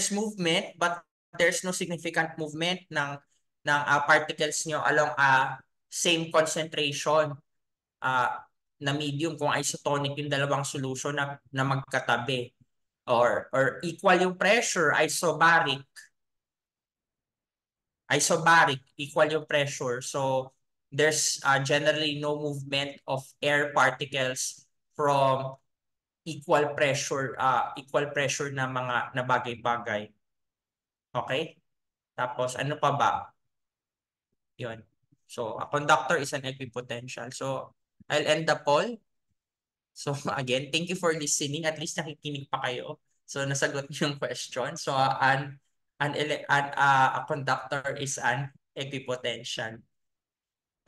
movement but there's no significant movement ng particles nyo along same concentration uh, na medium kung isotonic yung dalawang solution na magkatabi or equal yung pressure, isobaric, equal yung pressure. So there's generally no movement of air particles from equal pressure na mga na bagay-bagay. Okay? Tapos ano pa ba? 'Yun. So a conductor is an equipotential. So I'll end the poll. So again, thank you for listening. At least nakikinig pa kayo. So nasagot niyo yung question. So a conductor is an equipotential.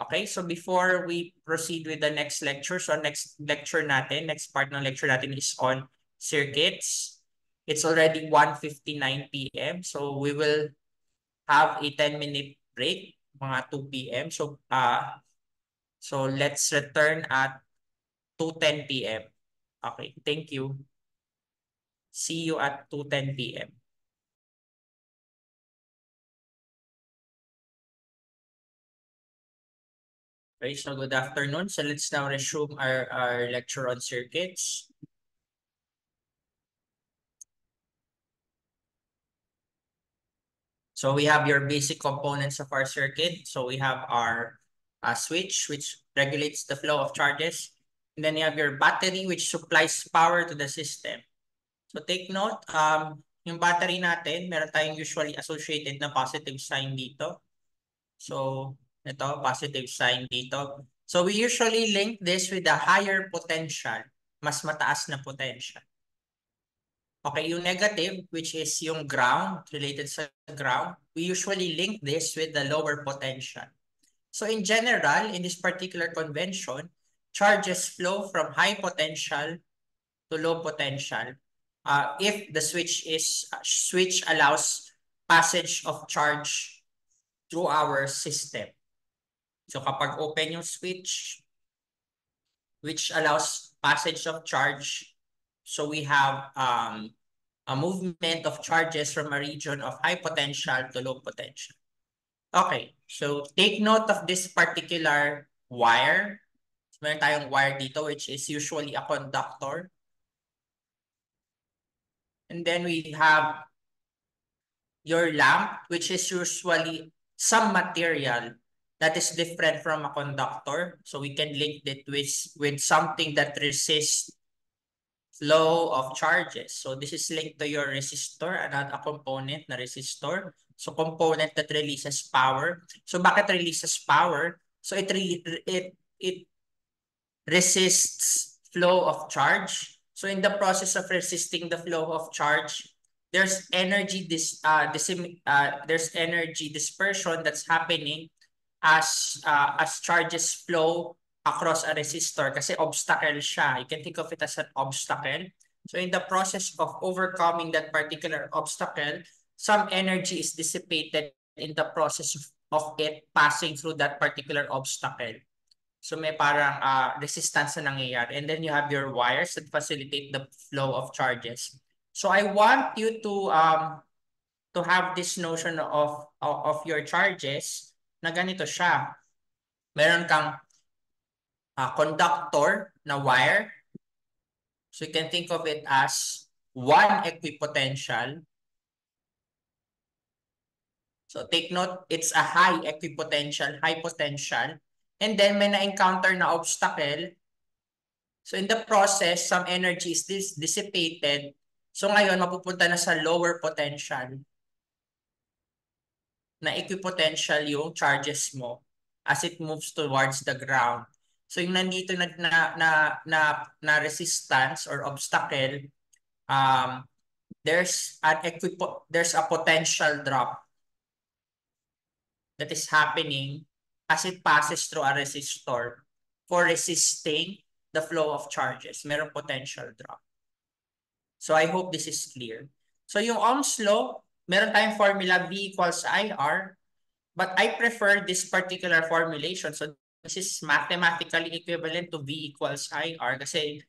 Okay, so before we proceed with the next lecture, so next part ng lecture natin is on circuits. It's already 1:59 p.m. So we will have a 10-minute break, mga 2 p.m. So let's return at 2:10 p.m. Okay, thank you. See you at 2:10 p.m. Okay, so good afternoon. So let's now resume our lecture on circuits. So we have your basic components of our circuit. So we have our switch, which regulates the flow of charges. And then you have your battery, which supplies power to the system. So take note, yung battery natin, meron tayong usually associated na positive sign dito. So ito, positive sign dito. So we usually link this with a higher potential, mas mataas na potential. Okay, yung negative, which is yung ground, related sa ground, we usually link this with the lower potential. So in general, in this particular convention, charges flow from high potential to low potential if the switch allows passage of charge through our system. So kapag open yung switch, which allows passage of charge, so we have a movement of charges from a region of high potential to low potential. Okay, so take note of this particular wire. So, meron tayong wire dito which is usually a conductor. And then we have your lamp, which is usually some material that is different from a conductor. So we can link it with something that resists flow of charges. So this is linked to your resistor, another component na resistor. So component that releases power. So bakit releases power? So it resists flow of charge. So in the process of resisting the flow of charge, there's energy there's energy dispersion that's happening as charges flow across a resistor kasi obstacle siya. You can think of it as an obstacle So in the process of overcoming that particular obstacle, some energy is dissipated in the process of it passing through that particular obstacle. So may parang resistance na nangyayari. And then you have your wires that facilitate the flow of charges. So I want you to have this notion of your charges na ganito siya. Meron kang conductor na wire. So you can think of it as one equipotential. So take note, it's a high equipotential, high potential. And then may na-encounter na obstacle. So in the process, some energy is dissipated. So ngayon, mapupunta na sa lower potential na equipotential yung charges mo as it moves towards the ground. So yung nandito na resistance or obstacle, there's a potential drop that is happening as it passes through a resistor for resisting the flow of charges. Merong potential drop. So I hope this is clear. So yung Ohm's law, meron tayong formula V equals IR, but I prefer this particular formulation. So this is mathematically equivalent to V equals IR kasi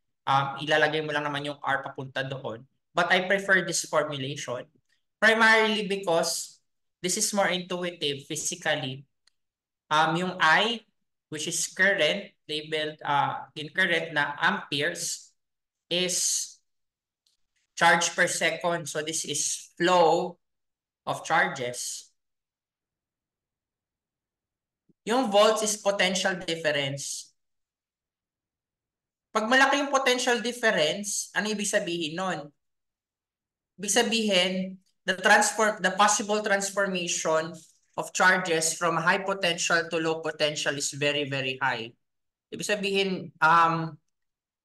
ilalagay mo lang naman yung R papunta doon. But I prefer this formulation primarily because this is more intuitive physically. Yung I, which is current, labeled in current na amperes, is charge per second. So this is flow of charges. Yung volts is potential difference. Pag malaki yung potential difference, ano ibig sabihin nun? Ibig sabihin, the possible transformation of charges from high potential to low potential is very, very high. Ibig sabihin,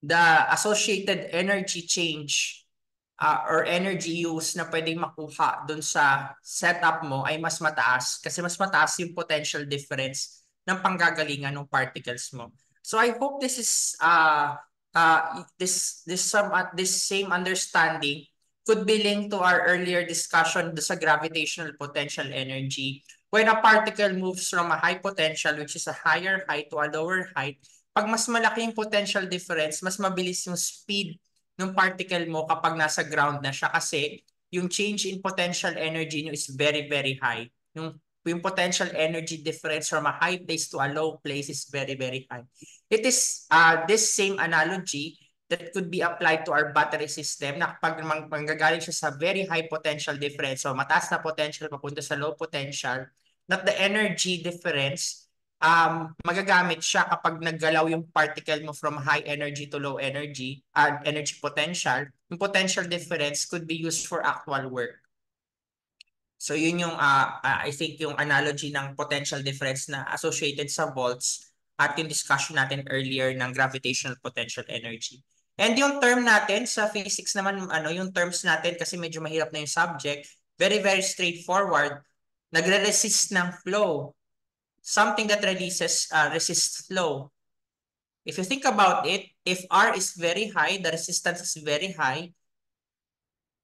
the associated energy change or energy use na pwedeng makuha dun sa setup mo ay mas mataas kasi mas mataas yung potential difference ng panggagalingan ng particles mo. So I hope this is this same understanding could be linked to our earlier discussion sa gravitational potential energy. When a particle moves from a high potential, which is a higher height, to a lower height, pag mas malaki yung potential difference, mas mabilis yung speed ng particle mo kapag nasa ground na siya kasi yung change in potential energy nyo is very, very high. Yung potential energy difference from a high place to a low place is very, very high. It is this same analogy that could be applied to our battery system na kapag manggagaling siya sa very high potential difference, so mataas na potential papunta sa low potential, not the energy difference magagamit siya kapag naggalaw yung particle mo from high energy to low energy, energy potential. Yung potential difference could be used for actual work. So yun yung I think yung analogy ng potential difference na associated sa volts at yung discussion natin earlier ng gravitational potential energy. And yung term natin sa physics naman, yung terms natin kasi medyo mahirap na yung subject, very, very straightforward. Nagre-resist ng flow. Something that resists flow. If you think about it, if R is very high, the resistance is very high,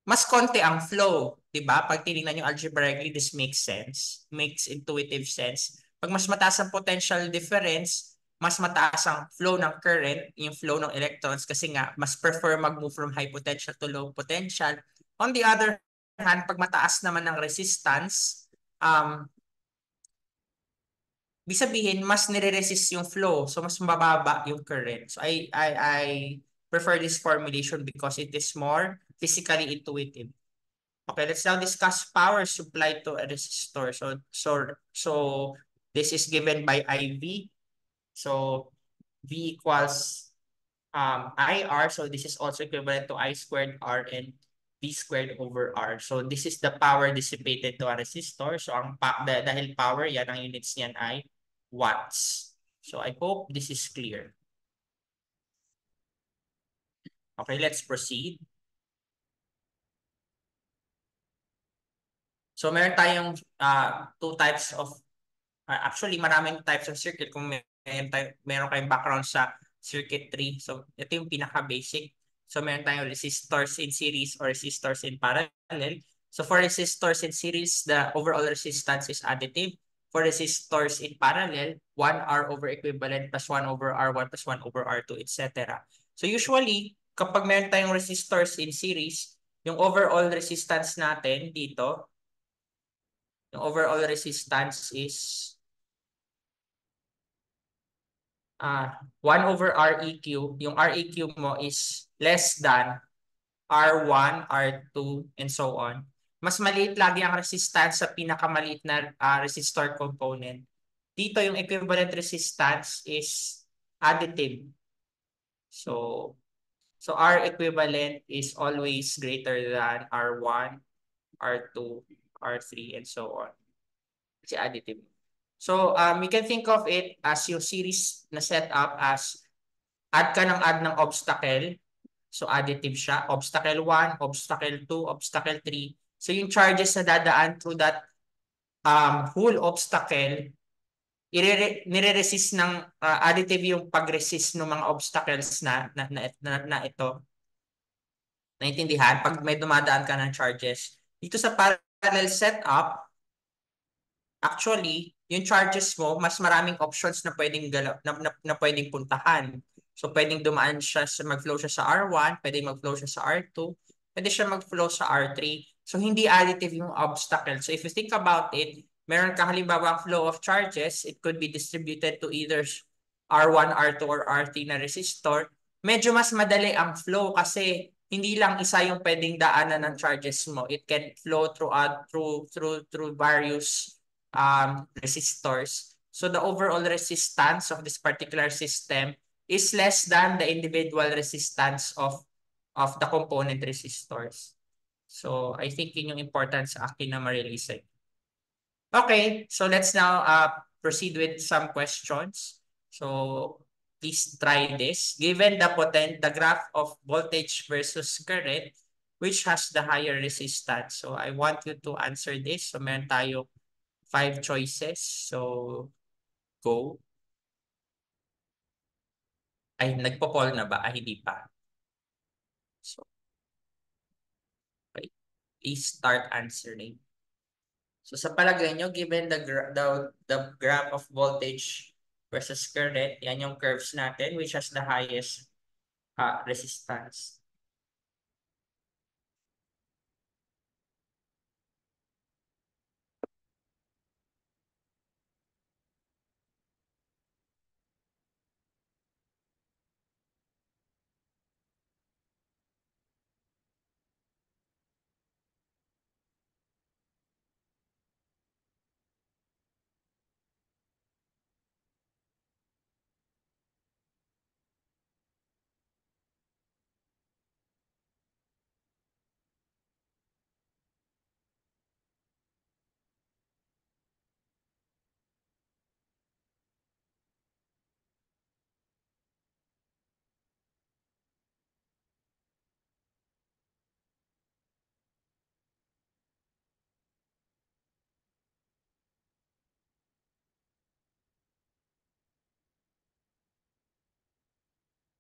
mas konti ang flow. Diba? Pag tinignan yung algebraically, this makes sense. Makes intuitive sense. Pag mas mataas ang potential difference, mas mataas ang flow ng current, yung flow ng electrons, kasi nga, mas prefer mag-move from high potential to low potential. On the other hand, pag mataas naman ng resistance, ibig sabihin, mas nire-resist yung flow. So, mas mababa yung current. So, I prefer this formulation because it is more physically intuitive. Okay, let's now discuss power supply to a resistor. So this is given by IV. So V equals IR. So this is also equivalent to I squared R and V squared over R. So this is the power dissipated to a resistor. So dahil power, yan ang units niyan ay watts. So I hope this is clear. Okay, let's proceed. So meron tayong two types of, actually maraming types of circuit kung meron kayong background sa circuitry. So ito yung pinaka-basic. So meron tayong resistors in series or resistors in parallel. So for resistors in series, the overall resistance is additive. For resistors in parallel, 1R over equivalent plus 1 over R1 plus 1 over R2, etc. So usually, kapag meron tayong resistors in series, yung overall resistance natin dito, yung overall resistance is 1 over Req. Yung Req mo is less than R1, R2, and so on. Mas maliit lagi ang resistance sa pinakamaliit na resistor component. Dito yung equivalent resistance is additive. So R equivalent is always greater than R1, R2, R3, and so on. Kasi additive. So we can think of it as yung series na set up as add ng obstacle. So additive siya. Obstacle 1, obstacle 2, obstacle 3. So yung charges na dadaan through that whole obstacle, nire-resist ng additive yung pag-resist ng mga obstacles na ito. Naintindihan? Pag may dumadaan ka ng charges. Dito sa parallel setup, actually, yung charges mo, mas maraming options na pwedeng na pwedeng puntahan. So pwedeng dumaan siya mag-flow siya sa R1, pwedeng mag-flow siya sa R2, pwede siya mag-flow sa R3. So hindi additive yung obstacle. So if you think about it, meron ka halimbawa flow of charges, it could be distributed to either R1, R2, or R3 na resistor. Medyo mas madali ang flow kasi hindi lang isa yung pwedeng daanan ng charges mo. It can flow through various resistors. So the overall resistance of this particular system is less than the individual resistance of the component resistors. So I think yun yung important sa akin na ma-release. Okay, so let's now proceed with some questions. So please try this. Given the graph of voltage versus current, which has the higher resistance? So I want you to answer this. So meron tayo 5 choices. So go. Ay, nagpo-poll na ba? Ay, hindi pa. So, okay. Please start answering. So sa palagay nyo, given the graph of voltage versus current, yan yung curves natin, which has the highest resistance.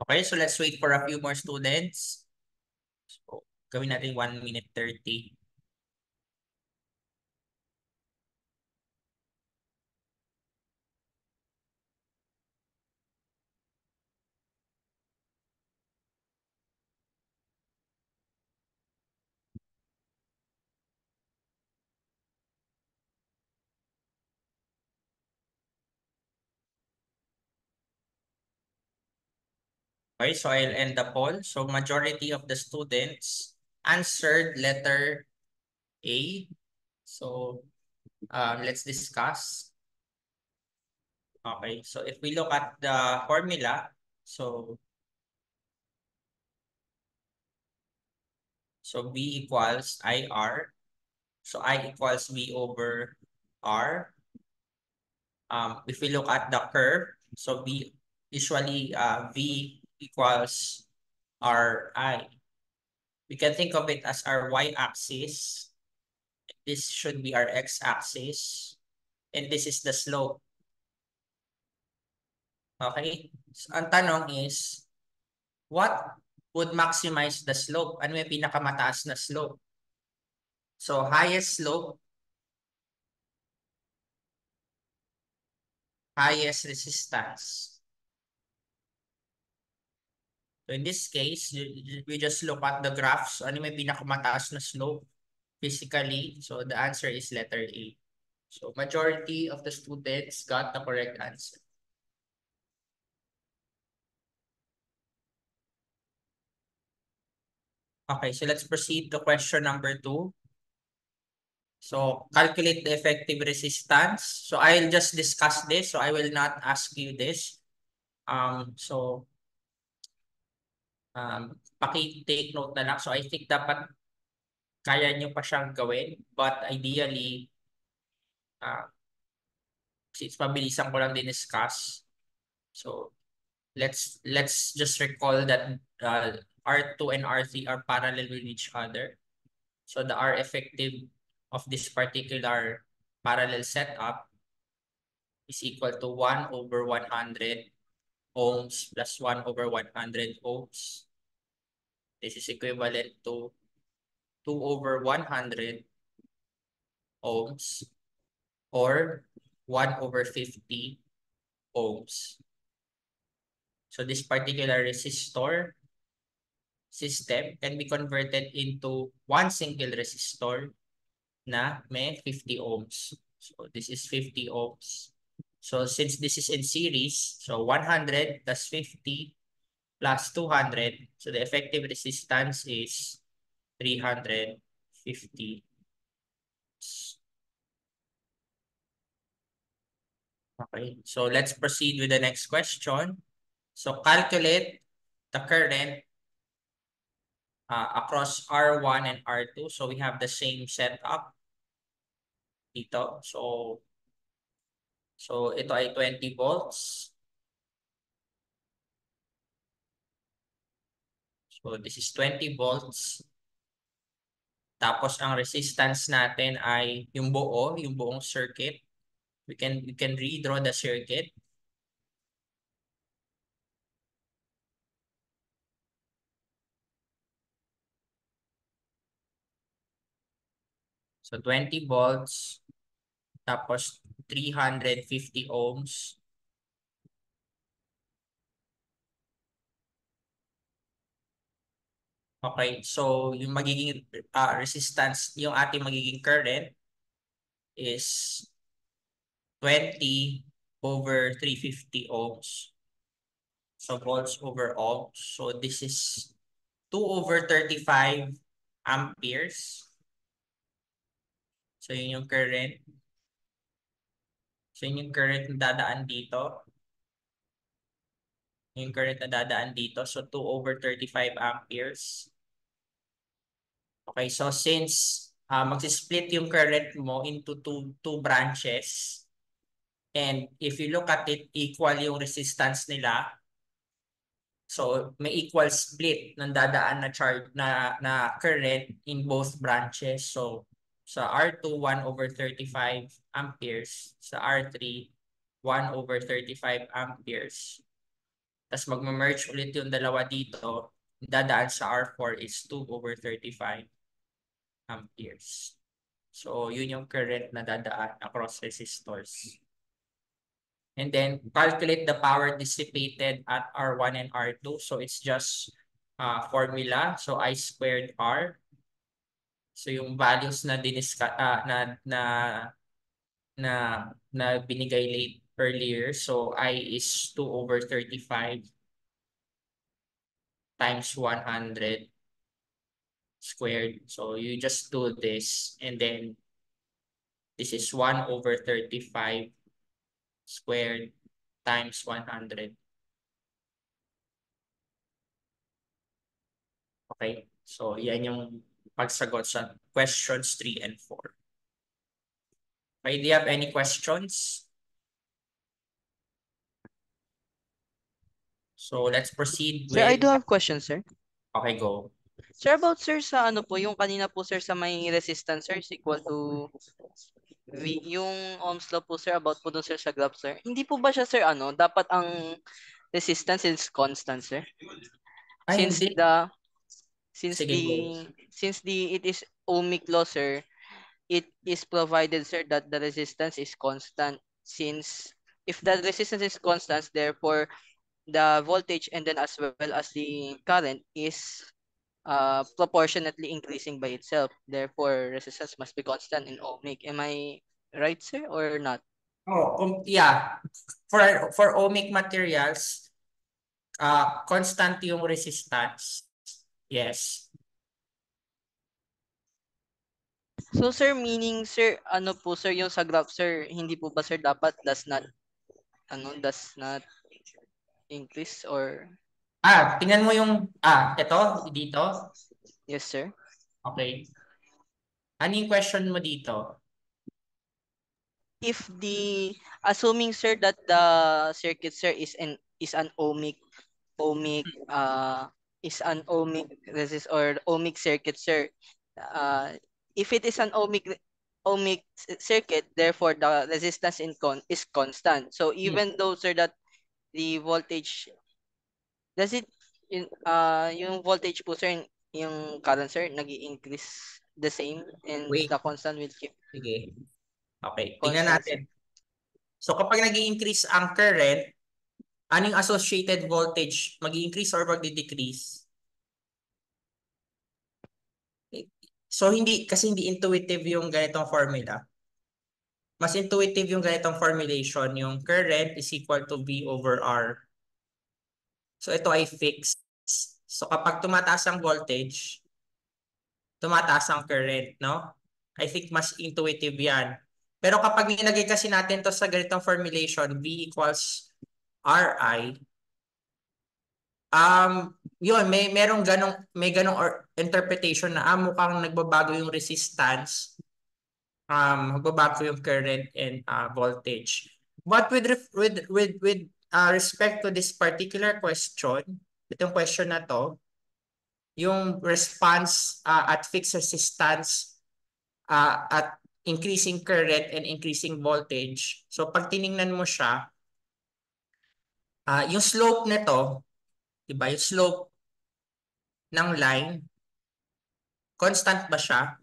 Okay, so let's wait for a few more students. So, gawin natin 1 minute 30. Okay, so I'll end the poll. So majority of the students answered letter A. So let's discuss. Okay, so if we look at the formula, so V equals IR. So I equals V over R. If we look at the curve, so V usually V equals RI. We can think of it as our y-axis. This should be our x-axis. And this is the slope. Okay? So, ang tanong is, what would maximize the slope. Ano yung pinakamataas na slope? So highest slope, highest resistance. So in this case, we just look at the graphs. Ano may pinakamataas na slope physically? So the answer is letter A. So majority of the students got the correct answer. Okay, so let's proceed to question number 2. So calculate the effective resistance. So I'll just discuss this. So I will not ask you this. So paki-take note na lang. So I think dapat kaya nyo pa siyang gawin. But ideally, since mabilisan ko lang din-discuss. So let's just recall that R2 and R3 are parallel with each other. So the R effective of this particular parallel setup is equal to 1 over 100 ohms plus 1 over 100 ohms. This is equivalent to 2 over 100 ohms or 1 over 50 ohms. So this particular resistor system can be converted into one single resistor na may 50 ohms. So this is 50 ohms. So since this is in series, so 100 plus 50 plus 200, so the effective resistance is 350. Okay, so let's proceed with the next question. So calculate the current across R1 and R2. So we have the same setup dito. So ito ay 20 volts. So this is 20 volts. Tapos ang resistance natin ay yung buong circuit. We can redraw the circuit. So 20 volts, tapos 350 ohms. Okay, so yung magiging resistance, yung ating magiging current is 20 over 350 ohms. So volts over ohms. So this is 2 over 35 amperes. So yun yung current. So yun yung current na dadaan dito. Yung current na dadaan dito. So 2 over 35 amperes. Okay, so since magsisplit yung current mo into two branches, and if you look at it, equal yung resistance nila. So may equal split ng dadaan na charge na current in both branches. So sa R2, 1 over 35 amperes. Sa R3, 1 over 35 amperes. Tapos magme-merge ulit yung dalawa dito. Dadaan sa R4 is 2 over 35 amperes. So yun yung current na dadaan across resistors. And then calculate the power dissipated at R1 and R2. So it's just formula. So I squared R. So yung values na na binigay late earlier. So I is 2 over 35 times 100 squared. So you just do this, and then this is 1 over 35 squared times 100. Okay? So yan yung pagsagot sa questions 3 and 4. Okay, do you have any questions? So let's proceed Sir, I with... do have questions, sir. Okay, go. Sir, about sir sa ano po, yung kanina po sir sa may resistance sir is equal to V, yung ohms law po sir about po dun sir sa graph sir. Hindi po ba siya sir ano, dapat ang resistance is constant sir? Ay, Since hindi. the since Sige, go. the since the it is ohmic law, sir, it is provided, sir, that the resistance is constant. Since if the resistance is constant, therefore the voltage and then as well as the current is proportionately increasing by itself. Therefore, resistance must be constant in ohmic. Am I right, sir, or not? Oh, yeah. For ohmic materials, constant yung resistance. Yes. So, sir, meaning, sir, ano po, sir, yung sa graph, sir, hindi po ba, sir, dapat does not increase or Tingnan mo yung, ito, dito. yes, sir? Okay. Ano yung question mo dito? If the assuming, sir, that the circuit, sir, is an ohmic is an ohmic resist or ohmic circuit, sir. Uh, if it is an circuit, therefore the resistance is constant. So Hmm. even though, sir, that the voltage does it yung voltage po, sir, yung current, sir, nag-increase the same and Wait. the constant will keep Sige. Okay. Tingnan constant, sir. natin. So kapag nag-i-increase ang current, anong associated voltage? Mag-i-increase or mag-decrease? So kasi hindi intuitive yung ganitong formula. Mas intuitive yung ganitong formulation, yung current is equal to V over R. So ito ay fixed. So kapag tumataas ang voltage, tumataas ang current, no? I think mas intuitive yan. Pero kapag nilagay kasi natin to sa ganitong formulation, V equals Ri, yun, may ganong interpretation na mukhang nagbabago yung resistance, magbabago yung current and voltage. But with respect to this particular question, itong question na to, yung response at fixed resistance at increasing current and increasing voltage. So pag tiningnan mo siya, yung slope nito, 'di ba? Yung slope ng line, constant ba siya?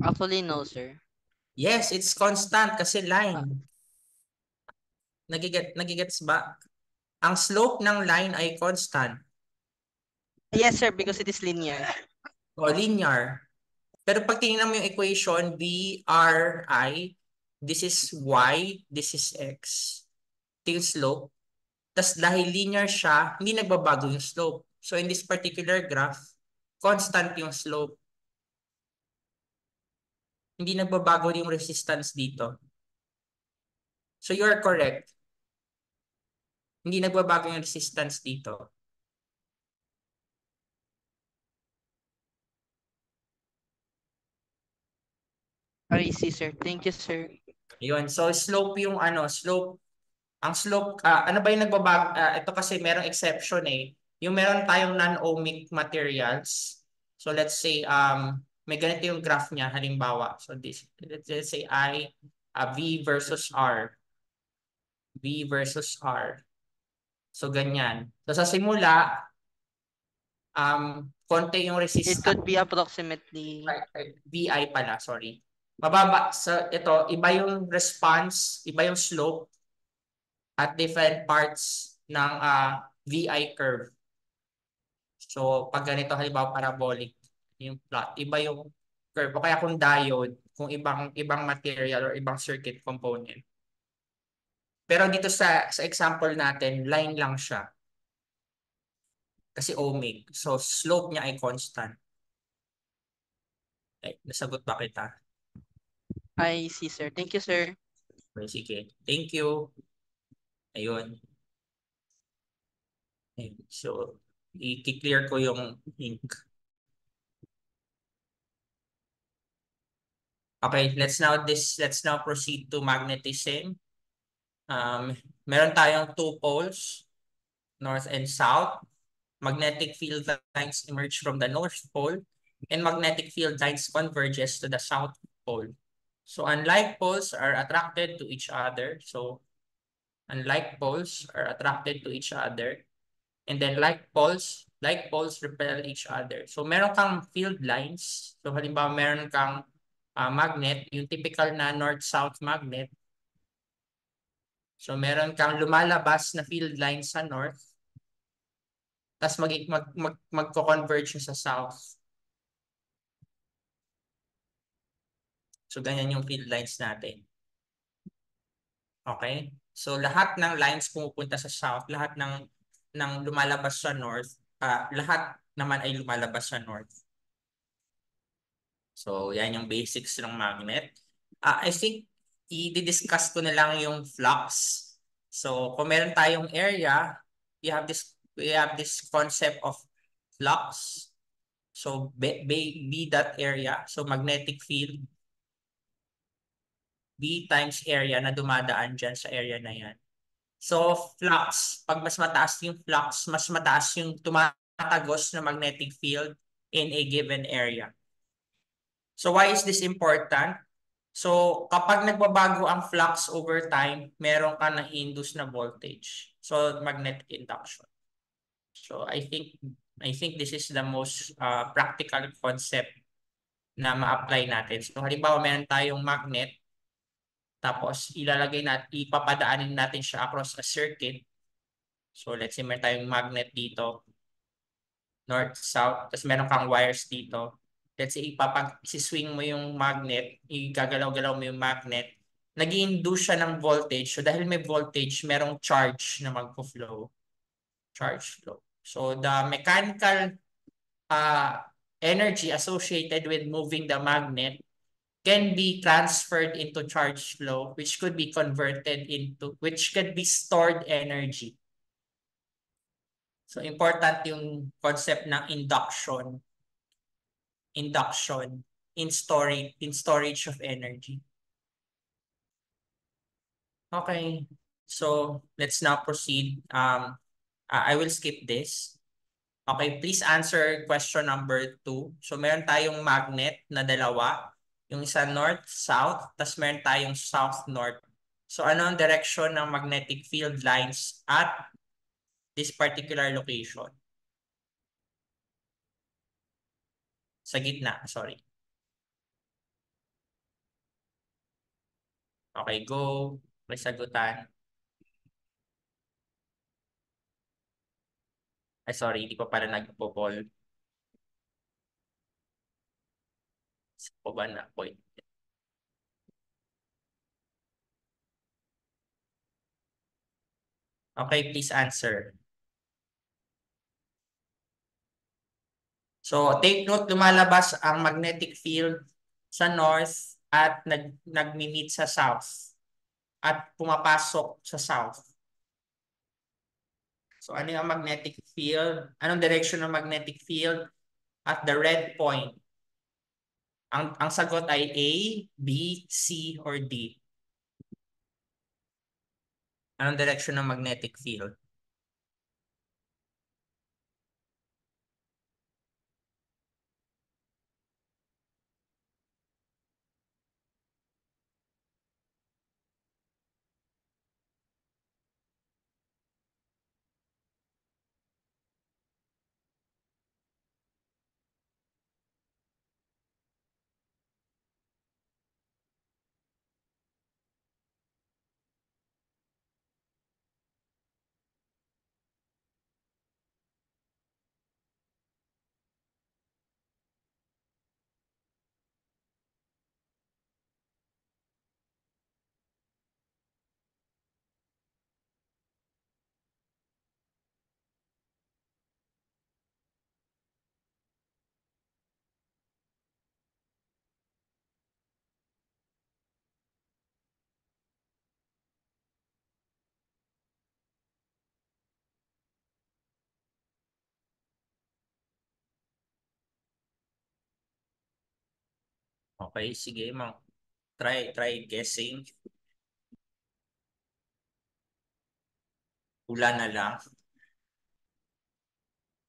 Actually, no, sir. Yes, it's constant kasi Uh, line. Nagigets ba? Ang slope ng line ay constant yes, sir, because it is linear. o linear. Pero pag tinignan mo yung equation, B, R, I, this is Y, this is X. Ito yung slope. Tapos dahil linear siya, hindi nagbabago yung slope. So in this particular graph, constant yung slope. Hindi nagbabago yung resistance dito. So you're correct. Hindi nagbabago yung resistance dito. I see, sir. Thank you, sir. Yun. So slope yung slope. Ang slope, ano ba yung nagbabago? Ito kasi merong exception eh. Yung meron tayong non-ohmic materials. So let's say may ganito yung graph niya halimbawa. So let's say V versus R. V versus R. So ganyan. So sa simula, konti yung It resistance. could be approximately VI pala, sorry. Mababa sa ito, iba yung response, iba yung slope at different parts ng VI curve. So pag ganito halimbawa parabolic yung plot, iba yung curve. O kaya kung diode, kung ibang ibang material or ibang circuit component. Pero dito sa example natin, line lang siya kasi ohmic. So slope niya ay constant. Nasagot ba kita? I see, sir. Thank you, sir. Okay, sige. Thank you. Ayun. Ayun. So, i-clear ko yung ink. Okay, let's now proceed to magnetism. Meron tayong two poles, north and south. Magnetic field lines emerge from the north pole and magnetic field lines converges to the south pole. So unlike poles are attracted to each other. So unlike poles are attracted to each other. And then like poles repel each other. So meron kang field lines. So halimbawa meron kang magnet, yung typical na north-south magnet. So meron kang lumalabas na field lines sa north, tapos magko-converge siya sa south. So ganyan yung field lines natin. Okay? So lahat ng lines pumupunta sa south, lahat ng lumalabas sa north, lahat naman ay lumalabas sa north. So yan yung basics ng magnet. I think i-discuss ko na lang yung flux. So kung meron tayong area, we have this concept of flux. So be that area, so magnetic field B times area na dumadaan dyan sa area na yan. So flux, pag mas mataas yung flux, mas mataas yung tumatagos na magnetic field in a given area. So why is this important? So kapag nagbabago ang flux over time, meron ka na induce na voltage. So magnetic induction. So I think this is the most practical concept na ma-apply natin. So halimbawa meron tayong magnet, tapos ipapadaanin natin siya across a circuit. So let's say meron tayong magnet dito, north, south, tapos meron kang wires dito. Let's say isi-swing mo yung magnet, igagalaw-galaw mo yung magnet, nag-i-induce siya ng voltage. So dahil may voltage, merong charge na magpo-flow. Charge flow. So the mechanical uh, energy associated with moving the magnet can be transferred into charge flow, which could be which could be stored energy. So important yung concept ng induction in storage of energy. Okay, so let's now proceed. I will skip this. Okay, please answer question number 2. So meron tayong magnet na dalawa. Yung isa north-south, tapos meron tayong south-north. So ano ang direction ng magnetic field lines at this particular location? Sa gitna, sorry. Okay, go. May sagutan. Ay, sorry, hindi pa pala nagpo-poll. Sa po ba na point? Okay, please answer. So, take note, lumalabas ang magnetic field sa north at nagmi-meet sa south at pumapasok sa south. So, ano yung magnetic field? Anong direction ng magnetic field at the red point? Ang sagot ay A, B, C, or D. Anong direction ng magnetic field? Okay, sige, try guessing. Hula na lang.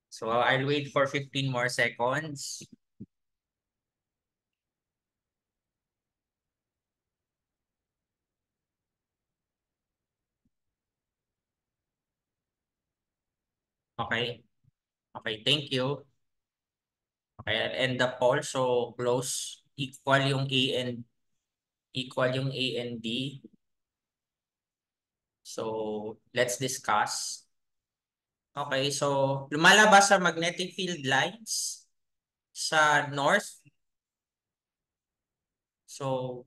So I'll wait for 15 more seconds. Okay. Okay, thank you. Okay, I'll end the poll. So close equal yung A and D. So let's discuss. Okay, so lumalabas sa magnetic field lines sa north. So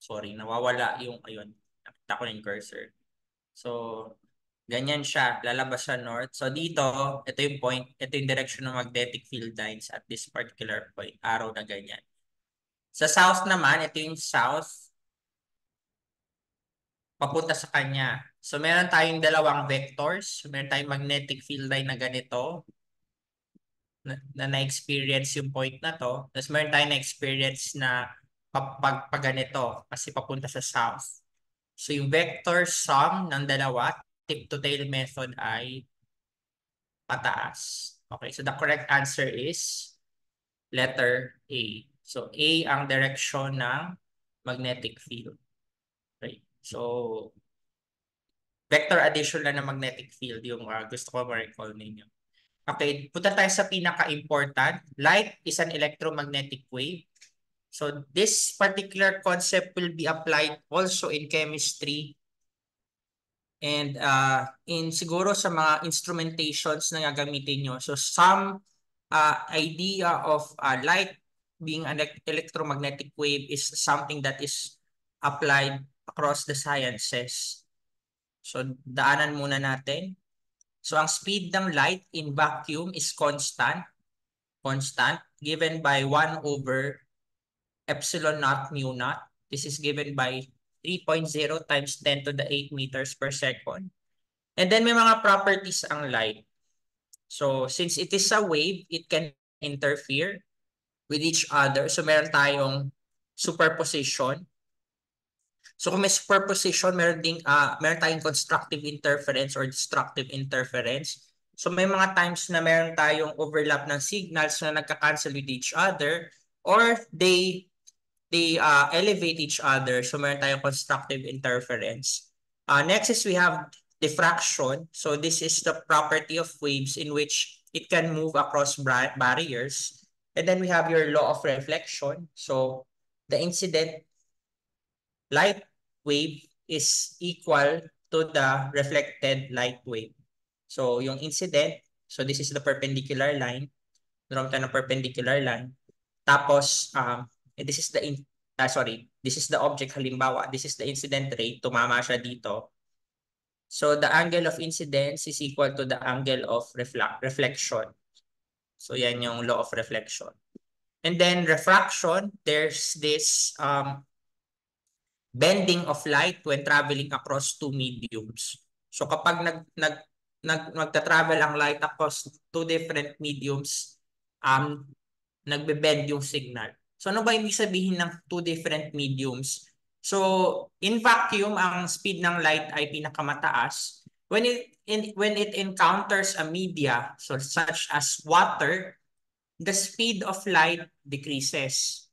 sorry, nawawala yung ayun. Nakita ko yung cursor. So ganyan siya, lalabas sa north. So dito, ito yung point, ito yung direction ng magnetic field lines at this particular point, arrow na ganyan. Sa south naman, ito yung south, papunta sa kanya. So meron tayong dalawang vectors. Meron tayong magnetic field line na ganito, na-experience yung point na to. Tapos meron tayong na-experience na pag ganito, kasi papunta sa south. So yung vector sum ng dalawa, tip to tail method ay pataas. Okay, so the correct answer is letter A. So A ang direction ng magnetic field. Okay. So vector addition lang ng magnetic field yung gusto ko ma-recall ninyo. Okay, punta tayo sa pinaka-important. Light is an electromagnetic wave. So this particular concept will be applied also in chemistry and in siguro sa mga instrumentations na gagamitin nyo. So some idea of light being an electromagnetic wave is something that is applied across the sciences. So daanan muna natin. So ang speed ng light in vacuum is constant, given by 1 over epsilon naught mu naught. This is given by 3.0 times 10 to the 8 meters per second. And then may mga properties ang light. So since it is a wave, it can interfere with each other. So meron tayong superposition. So kung may superposition, meron tayong constructive interference or destructive interference. So may mga times na meron tayong overlap ng signals na nagka-cancel with each other or they elevate each other. So meron tayong constructive interference. Next is we have diffraction. So this is the property of waves in which it can move across barriers. And then we have your law of reflection. So the incident light wave is equal to the reflected light wave. So yung incident, so this is the perpendicular line. Draw tayo ng perpendicular line. Tapos, this is this is the object halimbawa. This is the incident ray. Tumama siya dito. So the angle of incidence is equal to the angle of reflection. So yan yung law of reflection. And then refraction, there's this bending of light when traveling across two mediums. So kapag nagta-travel ang light across two different mediums, nagbe-bend yung signal. So ano ba ibig sabihin ng two different mediums? So in vacuum, ang speed ng light ay pinakamataas. When it encounters a media, so such as water, the speed of light decreases.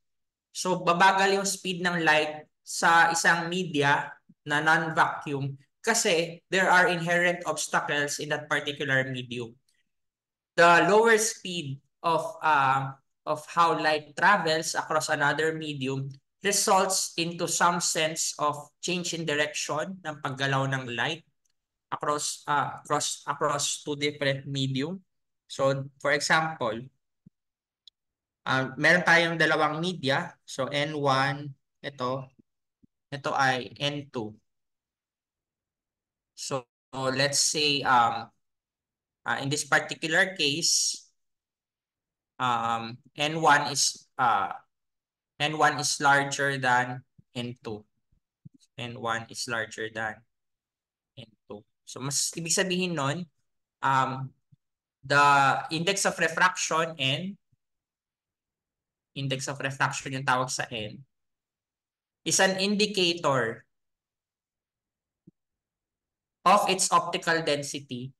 So babagal yung speed ng light sa isang media na non-vacuum kasi there are inherent obstacles in that particular medium. The lower speed of how light travels across another medium results into some sense of change in direction ng paggalaw ng light across two different medium. So for example, meron tayong dalawang media. So N1, ito ay N2. So let's say in this particular case, N1 is N1 is larger than N2. N1 is larger than N2. So mas ibig sabihin nun, the index of refraction N, index of refraction yung tawag sa N, is an indicator of its optical density.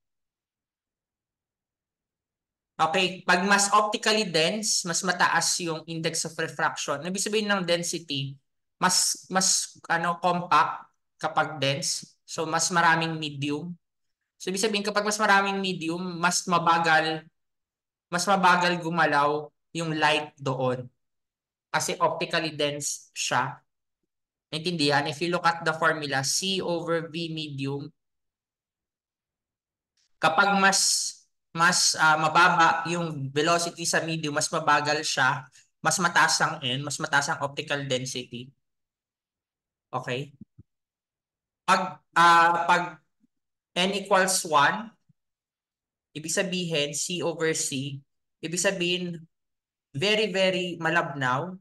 Okay, pag mas optically dense, mas mataas yung index of refraction. Ibig sabihin ng density, mas compact kapag dense. So mas maraming medium. So ibig sabihin kapag mas maraming medium, mas mabagal gumalaw yung light doon kasi optically dense siya. Naintindihan? If you look at the formula, C over V medium, kapag mababa yung velocity sa medium, mas mabagal siya, mas mataas ang N, mas mataas ang optical density. Okay? Pag N equals 1, ibig sabihin C over C, ibig sabihin very, very malabnaw,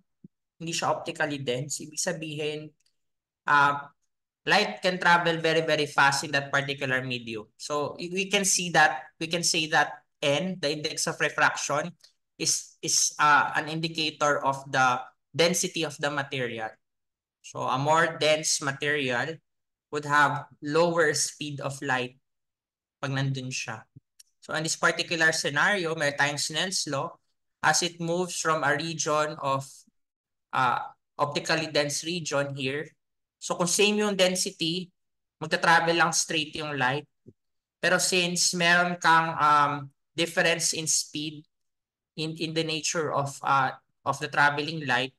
hindi siya optically dense. Ibig sabihin, uh, light can travel very, very fast in that particular medium. So we can say that N, the index of refraction, is an indicator of the density of the material. So a more dense material would have lower speed of light pag nandun siya. So in this particular scenario, maritime Snell's law, as it moves from a region of optically dense region here, so kung same yung density, magta-travel lang straight yung light. Pero since meron kang difference in speed in the nature of the traveling light,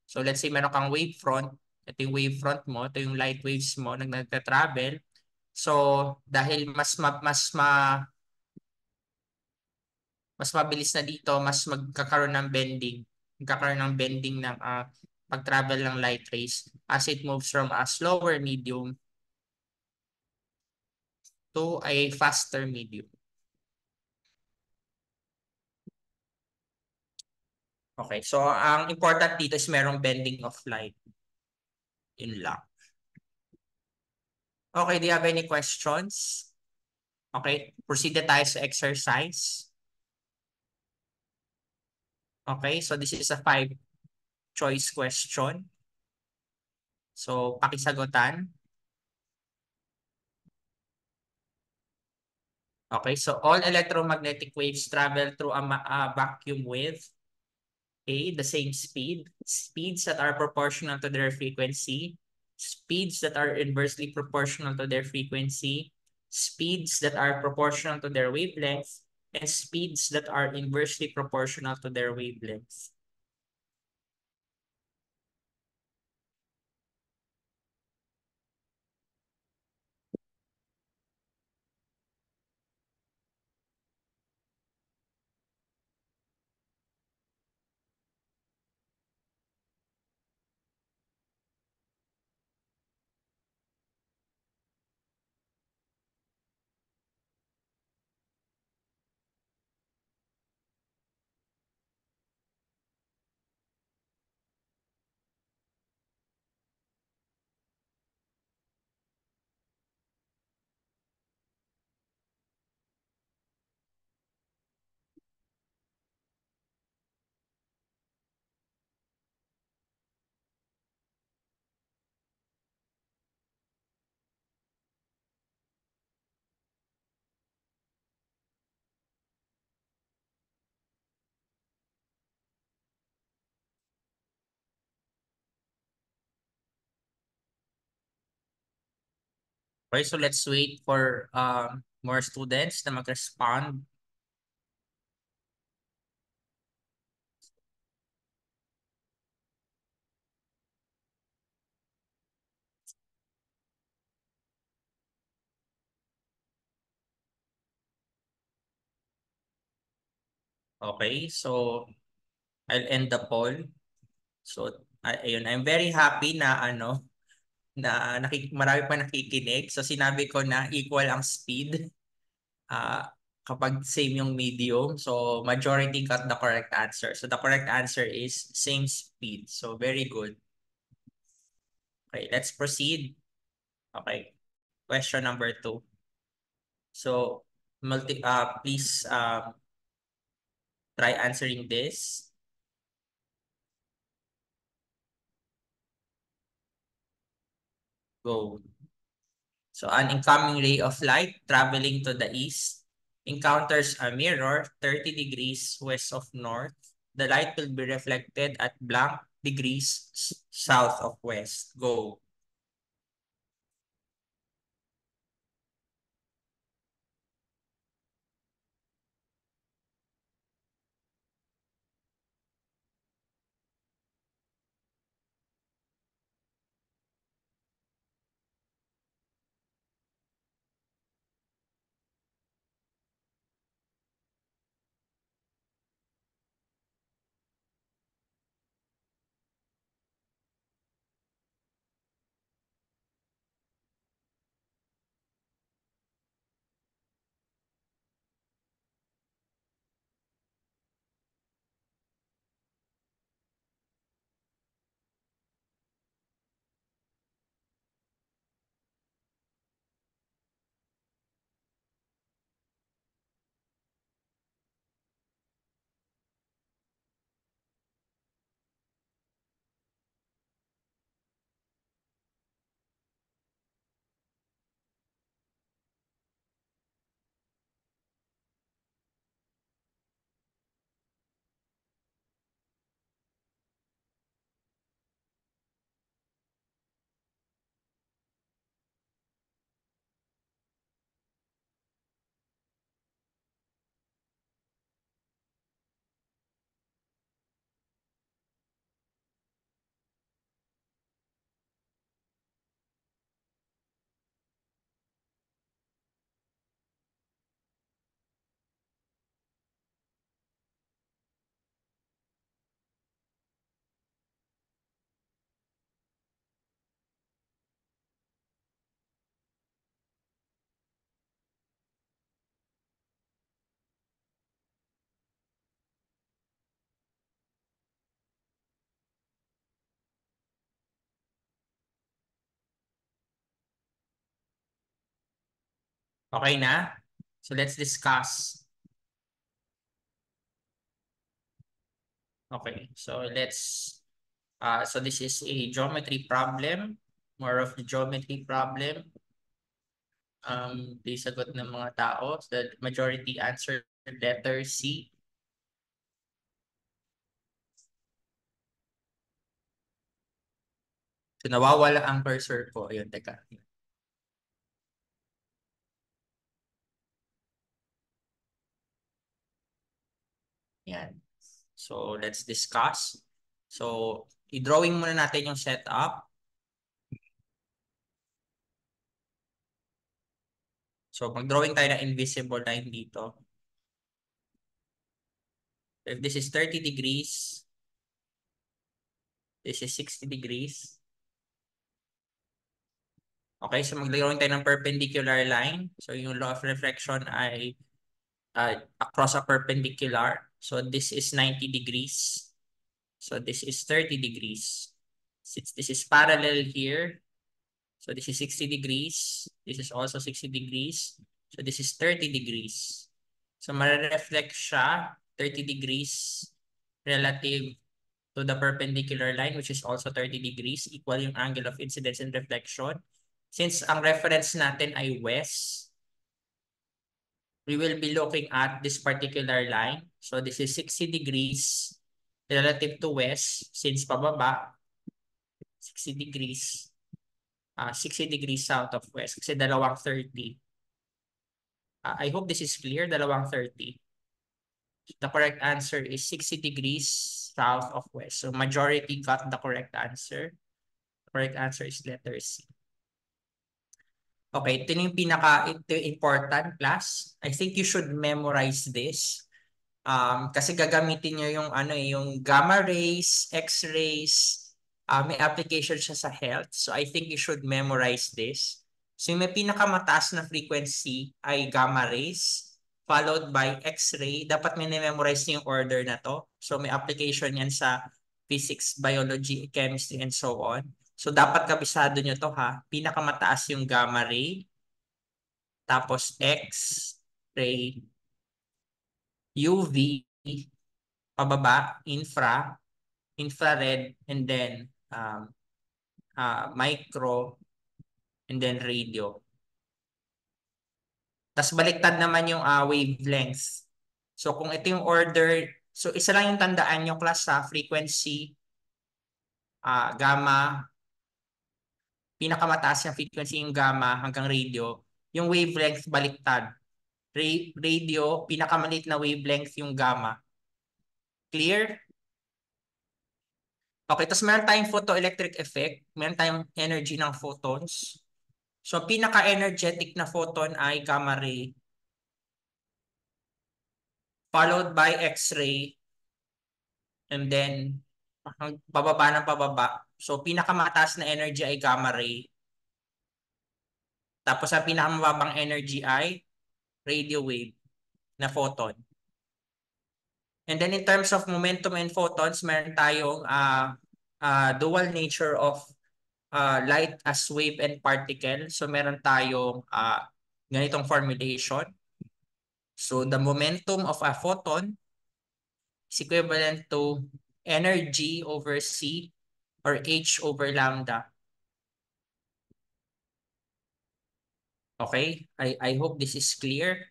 so let's say meron kang wavefront, ito yung wavefront mo, ito yung light waves mo nagta-travel. So dahil mas mabilis na dito, mas magkakaroon ng bending. Magkakaroon ng bending ng pag-travel ng light rays as it moves from a slower medium to a faster medium. Okay, so ang important dito is merong bending of light. Yun lang. Okay, do you have any questions? Okay, proceed na tayo sa exercise. Okay, so this is a 5-choice question. So, pakisagutan. Okay, so all electromagnetic waves travel through a vacuum with A, the same speed, speeds that are proportional to their frequency, speeds that are inversely proportional to their frequency, speeds that are proportional to their wavelength, and speeds that are inversely proportional to their wavelength. Okay, so let's wait for more students na mag-respond. Okay, so I'll end the poll. So ayun, I'm very happy na marami pa nakikinig. So sinabi ko na equal ang speed kapag same yung medium. So majority got the correct answer. So the correct answer is same speed. So very good. Okay, let's proceed. Okay, question number 2. So please try answering this. Go. So an incoming ray of light traveling to the east encounters a mirror 30 degrees west of north. The light will be reflected at blank degrees south of west. Go. Okay na? So let's discuss. Okay, so so this is a geometry problem, more of the geometry problem. Di sagot ng mga tao. So the majority answer letter C. So nawawala ang cursor ko. Ayun, teka. Yan. So let's discuss. So i-drawing muna natin yung setup. So mag-drawing tayo ng invisible line dito. If this is 30 degrees, this is 60 degrees. Okay, so mag-drawing tayo ng perpendicular line. So yung law of reflection ay across a perpendicular. So this is 90 degrees. So this is 30 degrees. Since this is parallel here, so this is 60 degrees. This is also 60 degrees. So this is 30 degrees. So ma-reflect siya 30 degrees relative to the perpendicular line, which is also 30 degrees, equal yung angle of incidence and reflection. Since ang reference natin ay west, we will be looking at this particular line. So this is 60 degrees relative to west, since pababa, 60 degrees, 60 degrees south of west, kasi dalawang 30. I hope this is clear, dalawang 30. The correct answer is 60 degrees south of west. So majority got the correct answer. The correct answer is letter C. Okay, ito yung important class. I think you should memorize this. Kasi gagamitin nyo yung yung gamma rays, X-rays, may application siya sa health. So I think you should memorize this. So yung may pinakamataas na frequency ay gamma rays, followed by X-ray. Dapat may memorize niyo yung order na to. So may application yan sa physics, biology, chemistry, and so on. So dapat kabisado nyo to ha. Pinakamataas yung gamma ray, tapos X-ray, UV, pababa, infrared, and then micro, and then radio. Tapos baliktad naman yung wavelength. So kung ito yung order, so isa lang yung tandaan nyo class sa frequency, gamma, pinakamataas yung frequency yung gamma hanggang radio, yung wavelength baliktad. Radio, pinakamaliit na wavelength yung gamma. Clear? Okay, tapos meron tayong photoelectric effect. Meron tayong energy ng photons. So, pinaka-energetic na photon ay gamma ray, followed by X-ray, and then pababa ng pababa. So, pinakamataas na energy ay gamma ray. Tapos, ang pinakamababang energy ay radio wave na photon. And then, in terms of momentum and photons, meron tayong dual nature of light as wave and particle. So, meron tayong ganitong formulation. So, the momentum of a photon is equivalent to energy over C or H over lambda. Okay? I hope this is clear.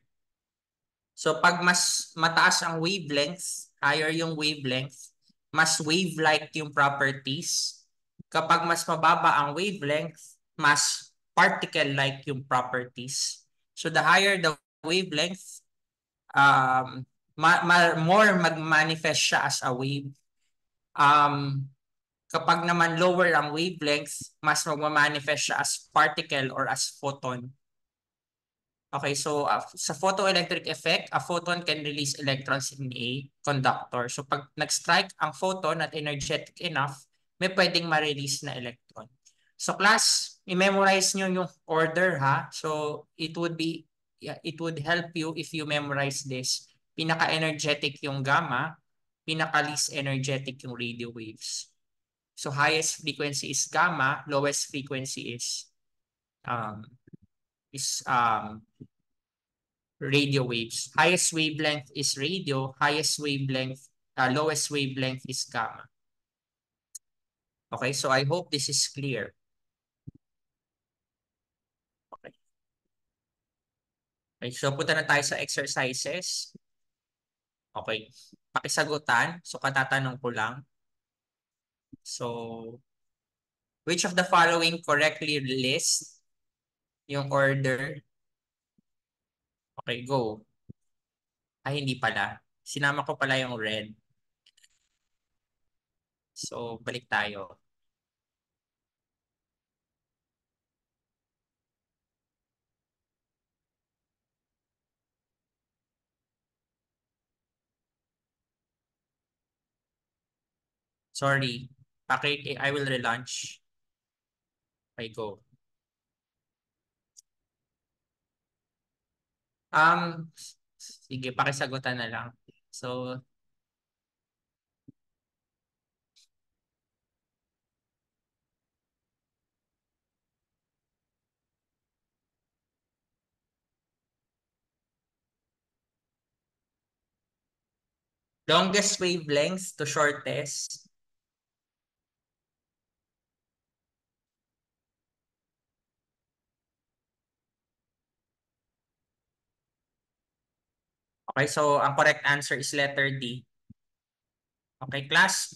So pag mas mataas ang wavelength, higher yung wavelength, mas wave-like yung properties. Kapag mas mababa ang wavelength, mas particle-like yung properties. So the higher the wavelength, more mag-manifest siya as a wave. Kapag naman lower ang wavelength, mas mag-manifest siya as particle or as photon. Okay, so sa photoelectric effect, a photon can release electrons in a conductor. So pag nag-strike ang photon at energetic enough, may pwedeng ma-release na electron. So class, i-memorize nyo yung order ha. So it would help you if you memorize this. Pinaka-energetic yung gamma, pinaka-least energetic yung radio waves. So highest frequency is gamma, lowest frequency is radio waves. Highest wavelength is radio, highest wavelength, lowest wavelength is gamma. Okay, so I hope this is clear. Okay. Okay, so punta na tayo sa exercises. Okay. Pakisagutan. So, katatanong ko lang. So, which of the following correctly list yung order? Okay, go. Ay, hindi pala. Sinama ko pala yung red. So, balik tayo. Sorry. Okay, I will relaunch. Okay, go. Sige, pakisagutan na lang. So, longest wavelength to shortest. Okay, so ang correct answer is letter D. Okay, class.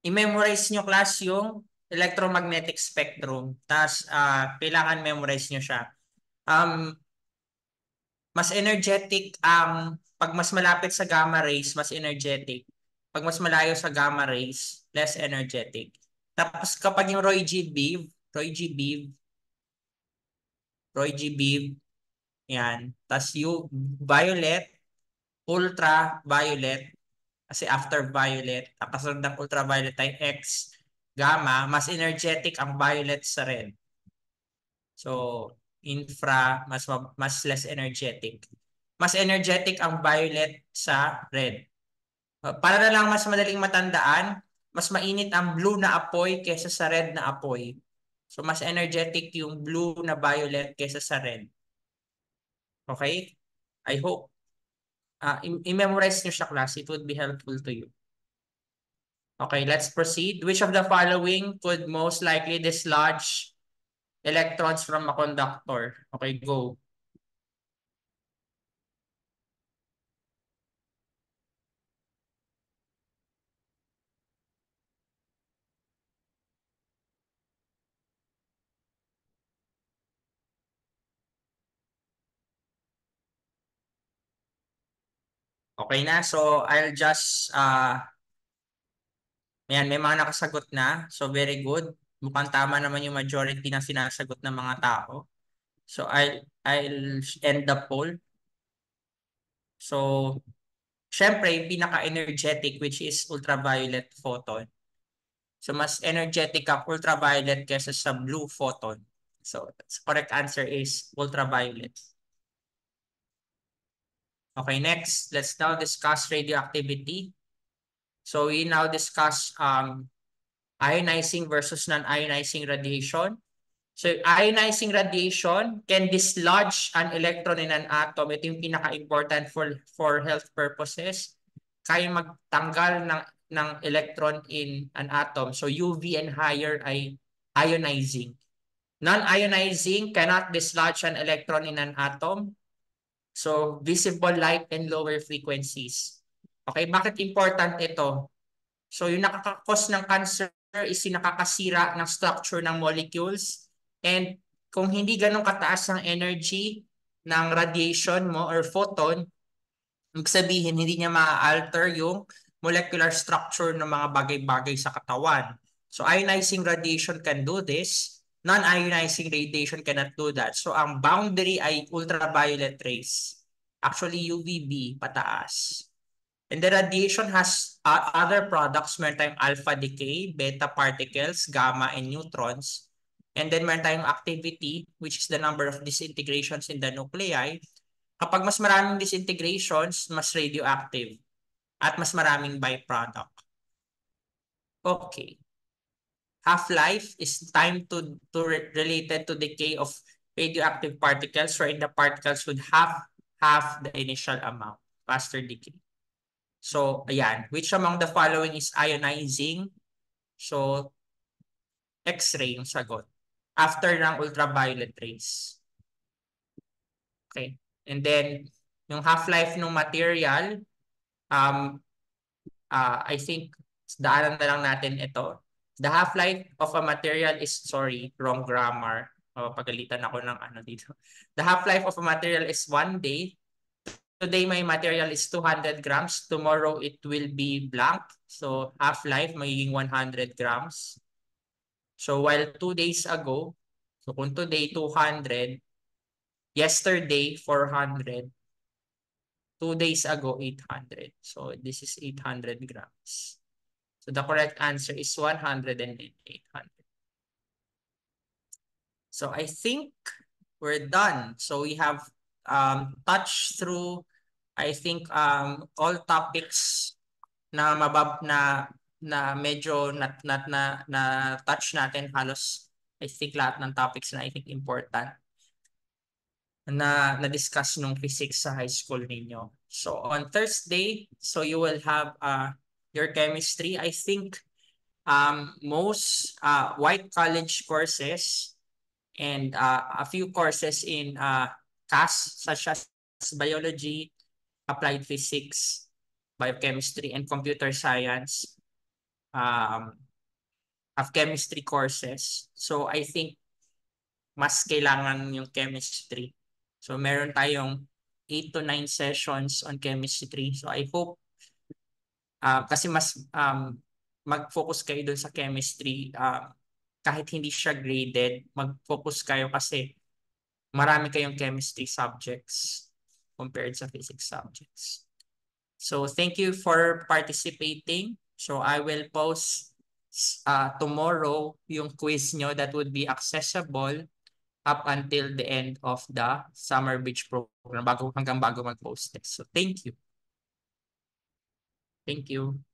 I-memorize nyo class yung electromagnetic spectrum. Tapos, kailangan memorize nyo siya. Mas energetic ang pag mas malapit sa gamma rays, mas energetic. Pag mas malayo sa gamma rays, less energetic. Tapos kapag yung Roy G. Biv, yan. Tapos yung violet, ultraviolet, kasi after violet, ang kasunod ng ultraviolet ay X, gamma, mas energetic ang violet sa red. So, infra, mas less energetic. Mas energetic ang violet sa red. Para na lang mas madaling matandaan, mas mainit ang blue na apoy kaysa sa red na apoy. So, mas energetic yung blue na violet kaysa sa red. Okay? I hope. I-memorize nyo siya, class. It would be helpful to you. Okay, let's proceed. Which of the following could most likely dislodge electrons from a conductor? Okay, go. Okay na. So, I'll just, ayan, may mga nakasagot na. So, very good. Mukhang tama naman yung majority ng sinasagot ng mga tao. So, I'll end the poll. So, syempre, yung pinaka-energetic, which is ultraviolet photon. So, mas energetic ang ultraviolet kaysa sa blue photon. So, the correct answer is ultraviolet. Okay, next, let's now discuss radioactivity. So, we now discuss ionizing versus non-ionizing radiation. So, ionizing radiation can dislodge an electron in an atom. Ito yung pinaka-important for health purposes. Kaya magtanggal ng electron in an atom. So, UV and higher ay ionizing. Non-ionizing cannot dislodge an electron in an atom. So, visible light and lower frequencies. Okay, bakit important ito? So, yung nakakakos ng cancer is yung nakakasira ng structure ng molecules. And kung hindi ganun kataas ang energy ng radiation mo or photon, ibig sabihin, hindi niya ma-alter yung molecular structure ng mga bagay-bagay sa katawan. So, ionizing radiation can do this. Non-ionizing radiation cannot do that. So, ang boundary ay ultraviolet rays. Actually, UVB, pataas. And the radiation has other products. Meron tayong alpha decay, beta particles, gamma, and neutrons. And then meron tayong activity, which is the number of disintegrations in the nuclei. Kapag mas maraming disintegrations, mas radioactive at mas maraming byproduct. Okay. Half-life is time related to decay of radioactive particles, wherein the particles would have half the initial amount, faster decay. So, ayan. Which among the following is ionizing? So, X-ray yung sagot. After ng ultraviolet rays. Okay. And then, yung half-life ng material, I think, daanan na lang natin ito. The half-life of a material is, sorry, wrong grammar. Pagalitan ako ng ano dito. The half-life of a material is 1 day. Today, my material is 200 grams. Tomorrow, it will be blank. So, half-life, magiging 100 grams. So, while 2 days ago, so kung today, 200, yesterday, 400, 2 days ago, 800. So, this is 800 grams. So, the correct answer is 100 and 800. So, I think we're done. So, we have touched through, I think, all topics na medyo na touch natin halos I think lahat ng topics na I think important na discuss nung physics sa high school ninyo. So on Thursday, so you will have your chemistry. I think most white college courses and a few courses in CAS such as biology, applied physics, biochemistry, and computer science have chemistry courses. So I think mas kailangan yung chemistry. So meron tayong 8 to 9 sessions on chemistry. So I hope kasi mas mag-focus kayo dun sa chemistry kahit hindi siya graded, mag-focus kayo kasi marami kayong chemistry subjects compared sa physics subjects. So thank you for participating. So I will post tomorrow yung quiz nyo that would be accessible up until the end of the summer beach program hanggang bago mag-post test. So thank you. Thank you.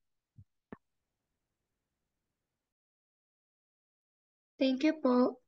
Thank you po.